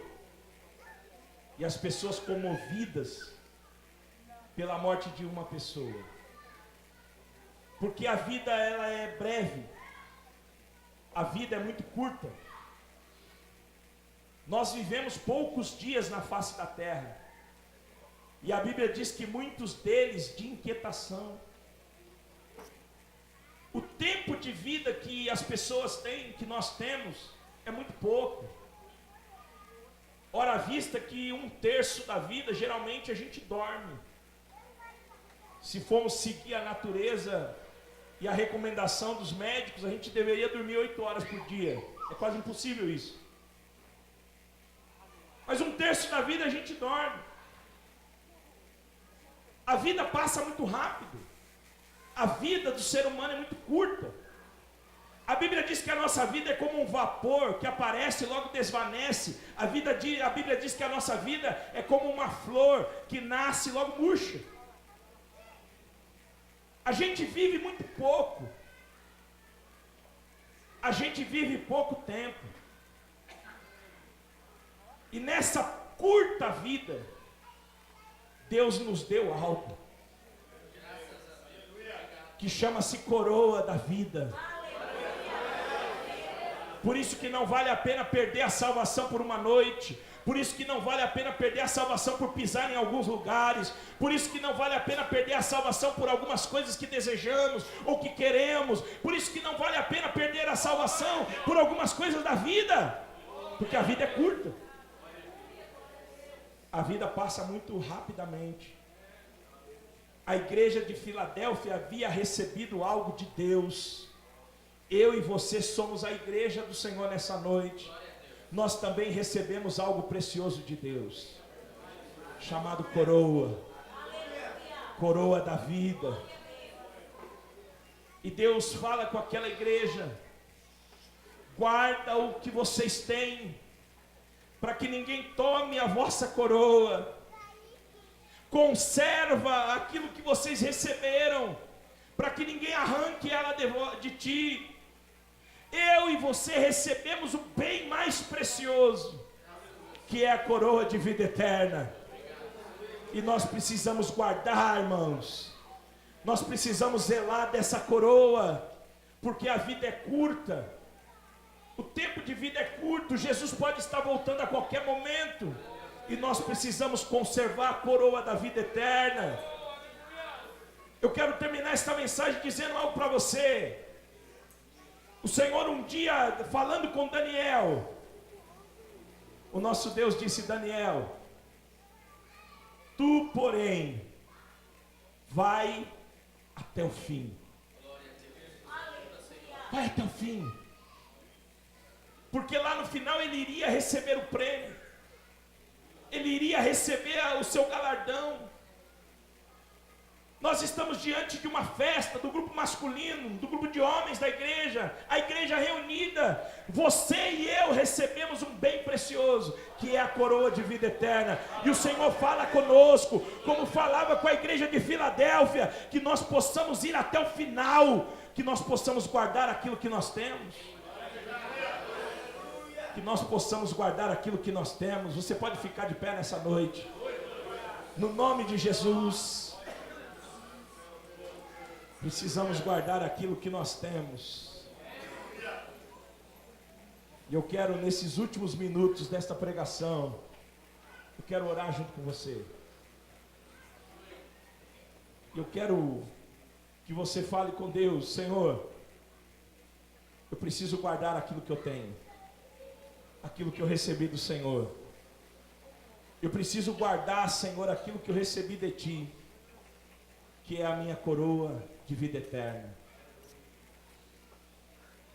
E as pessoas comovidas pela morte de uma pessoa. Porque a vida ela é breve. A vida é muito curta. Nós vivemos poucos dias na face da terra. E a Bíblia diz que muitos deles de inquietação. O tempo de vida que as pessoas têm, que nós temos, é muito pouco. Ora, à vista que 1/3 da vida, geralmente a gente dorme. Se formos seguir a natureza e a recomendação dos médicos, a gente deveria dormir 8 horas por dia. É quase impossível isso. Mas 1/3 da vida a gente dorme. A vida passa muito rápido. A vida do ser humano é muito curta. A Bíblia diz que a nossa vida é como um vapor que aparece e logo desvanece. A Bíblia diz que a nossa vida é como uma flor que nasce e logo murcha. A gente vive muito pouco. A gente vive pouco tempo. E nessa curta vida, Deus nos deu algo que chama-se coroa da vida. Por isso que não vale a pena perder a salvação por uma noite. Por isso que não vale a pena perder a salvação por pisar em alguns lugares. Por isso que não vale a pena perder a salvação por algumas coisas que desejamos ou que queremos. Por isso que não vale a pena perder a salvação por algumas coisas da vida. Porque a vida é curta. A vida passa muito rapidamente. A igreja de Filadélfia havia recebido algo de Deus. Eu e você somos a igreja do Senhor nessa noite. Nós também recebemos algo precioso de Deus, chamado coroa. Coroa da vida. E Deus fala com aquela igreja: guarda o que vocês têm, para que ninguém tome a vossa coroa. Conserva aquilo que vocês receberam, para que ninguém arranque ela de ti. Eu e você recebemos o bem mais precioso, que é a coroa de vida eterna. E nós precisamos guardar, irmãos. Nós precisamos zelar dessa coroa, porque a vida é curta. O tempo de vida é curto. Jesus pode estar voltando a qualquer momento. E nós precisamos conservar a coroa da vida eterna. Eu quero terminar esta mensagem dizendo algo para você. O Senhor um dia, falando com Daniel, o nosso Deus disse: Daniel, tu, porém, vai até o fim. Vai até o fim. Porque lá no final ele iria receber o prêmio. Ele iria receber o seu galardão. Nós estamos diante de uma festa do grupo masculino, do grupo de homens da igreja, a igreja reunida. Você e eu recebemos um bem precioso, que é a coroa de vida eterna. E o Senhor fala conosco, como falava com a igreja de Filadélfia, que nós possamos ir até o final, que nós possamos guardar aquilo que nós temos. Que nós possamos guardar aquilo que nós temos. Você pode ficar de pé nessa noite, no nome de Jesus. Precisamos guardar aquilo que nós temos. E eu quero, nesses últimos minutos desta pregação, eu quero orar junto com você. Eu quero que você fale com Deus: Senhor, eu preciso guardar aquilo que eu tenho, aquilo que eu recebi do Senhor. Eu preciso guardar, Senhor, aquilo que eu recebi de Ti, que é a minha coroa de vida eterna.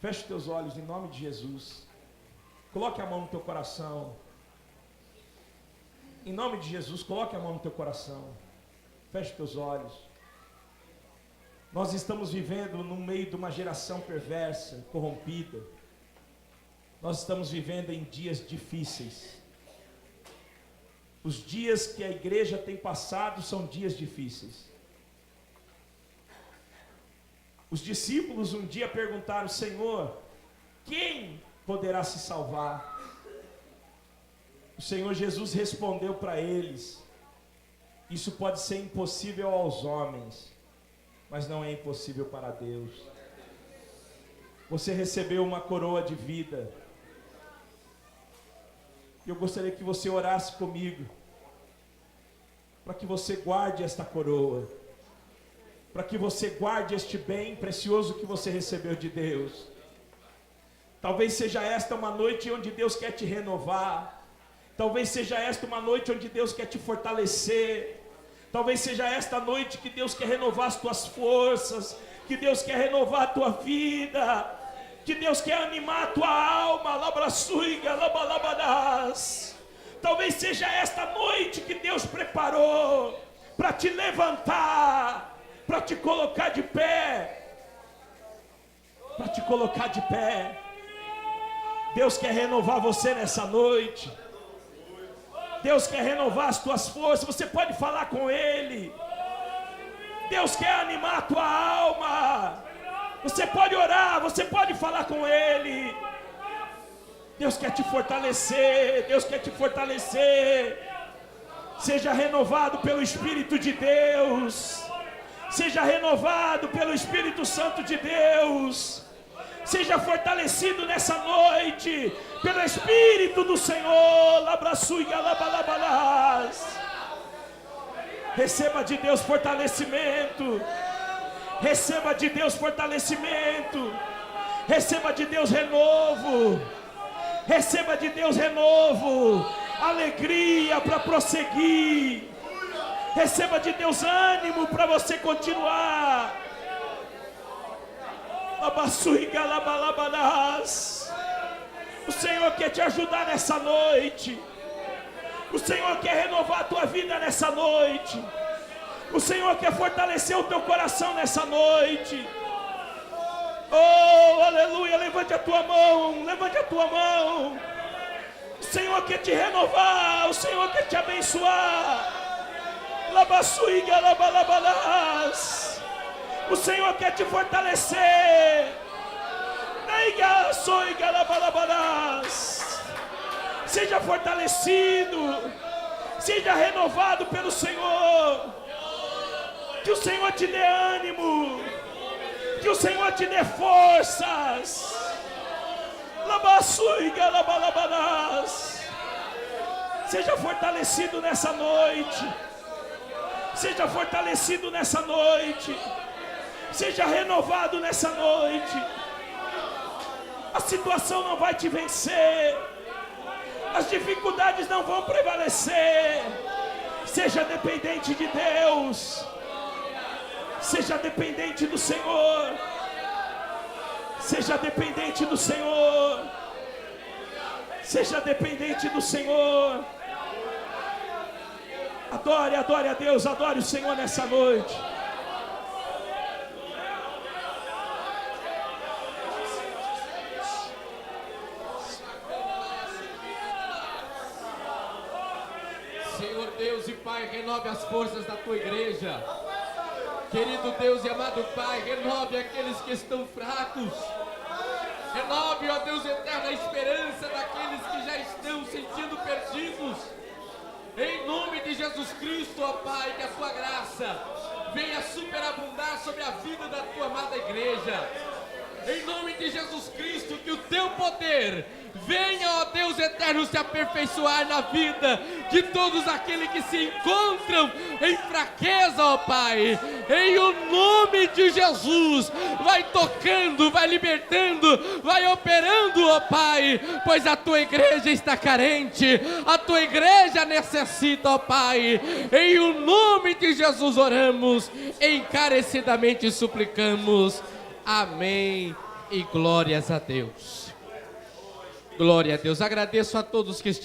Feche os teus olhos em nome de Jesus. Coloque a mão no teu coração. Em nome de Jesus, coloque a mão no teu coração. Feche os teus olhos. Nós estamos vivendo no meio de uma geração perversa, corrompida. Nós estamos vivendo em dias difíceis. Os dias que a igreja tem passado são dias difíceis. Os discípulos um dia perguntaram: Senhor, quem poderá se salvar? O Senhor Jesus respondeu para eles: isso pode ser impossível aos homens, mas não é impossível para Deus. Você recebeu uma coroa de vida. Eu gostaria que você orasse comigo, para que você guarde esta coroa, para que você guarde este bem precioso que você recebeu de Deus. Talvez seja esta uma noite onde Deus quer te renovar. Talvez seja esta uma noite onde Deus quer te fortalecer. Talvez seja esta noite que Deus quer renovar as tuas forças, que Deus quer renovar a tua vida, que Deus quer animar a tua alma. Talvez seja esta noite que Deus preparou para te levantar, para te colocar de pé, para te colocar de pé. Deus quer renovar você nessa noite. Deus quer renovar as tuas forças. Você pode falar com Ele. Deus quer animar a tua alma. Você pode orar, você pode falar com Ele. Deus quer te fortalecer. Deus quer te fortalecer. Seja renovado pelo Espírito de Deus. Seja renovado pelo Espírito Santo de Deus. Seja fortalecido nessa noite pelo Espírito do Senhor. Receba de Deus fortalecimento. Receba de Deus fortalecimento. Receba de Deus renovo. Receba de Deus renovo. Alegria para prosseguir. Receba de Deus ânimo para você continuar. O Senhor quer te ajudar nessa noite. O Senhor quer renovar a tua vida nessa noite. O Senhor quer fortalecer o teu coração nessa noite. Oh, aleluia, levante a tua mão, levante a tua mão. O Senhor quer te renovar, o Senhor quer te abençoar. O Senhor quer te fortalecer. Seja fortalecido, seja renovado pelo Senhor. Que o Senhor te dê ânimo, que o Senhor te dê forças. Seja fortalecido nessa noite. Seja fortalecido nessa noite. Seja renovado nessa noite. A situação não vai te vencer. As dificuldades não vão prevalecer. Seja dependente de Deus. Seja dependente do Senhor. Seja dependente do Senhor. Seja dependente do Senhor. Adore, adore a Deus, adore o Senhor nessa noite. Senhor Deus e Pai, renove as forças da tua igreja. Querido Deus e amado Pai, renove aqueles que estão fracos. Renove, ó Deus eterno, a esperança daqueles que já estão sentindo perdidos. Em nome de Jesus Cristo, ó Pai, que a tua graça venha superabundar sobre a vida da tua amada igreja. Em nome de Jesus Cristo, que o teu poder venha, ó Deus eterno, se aperfeiçoar na vida de todos aqueles que se encontram em fraqueza, ó Pai. Em o nome de Jesus, vai tocando, vai libertando, vai operando, ó Pai, pois a tua igreja está carente, a tua igreja necessita, ó Pai. Em o nome de Jesus oramos, encarecidamente suplicamos. Amém e glórias a Deus. Glória a Deus. Agradeço a todos que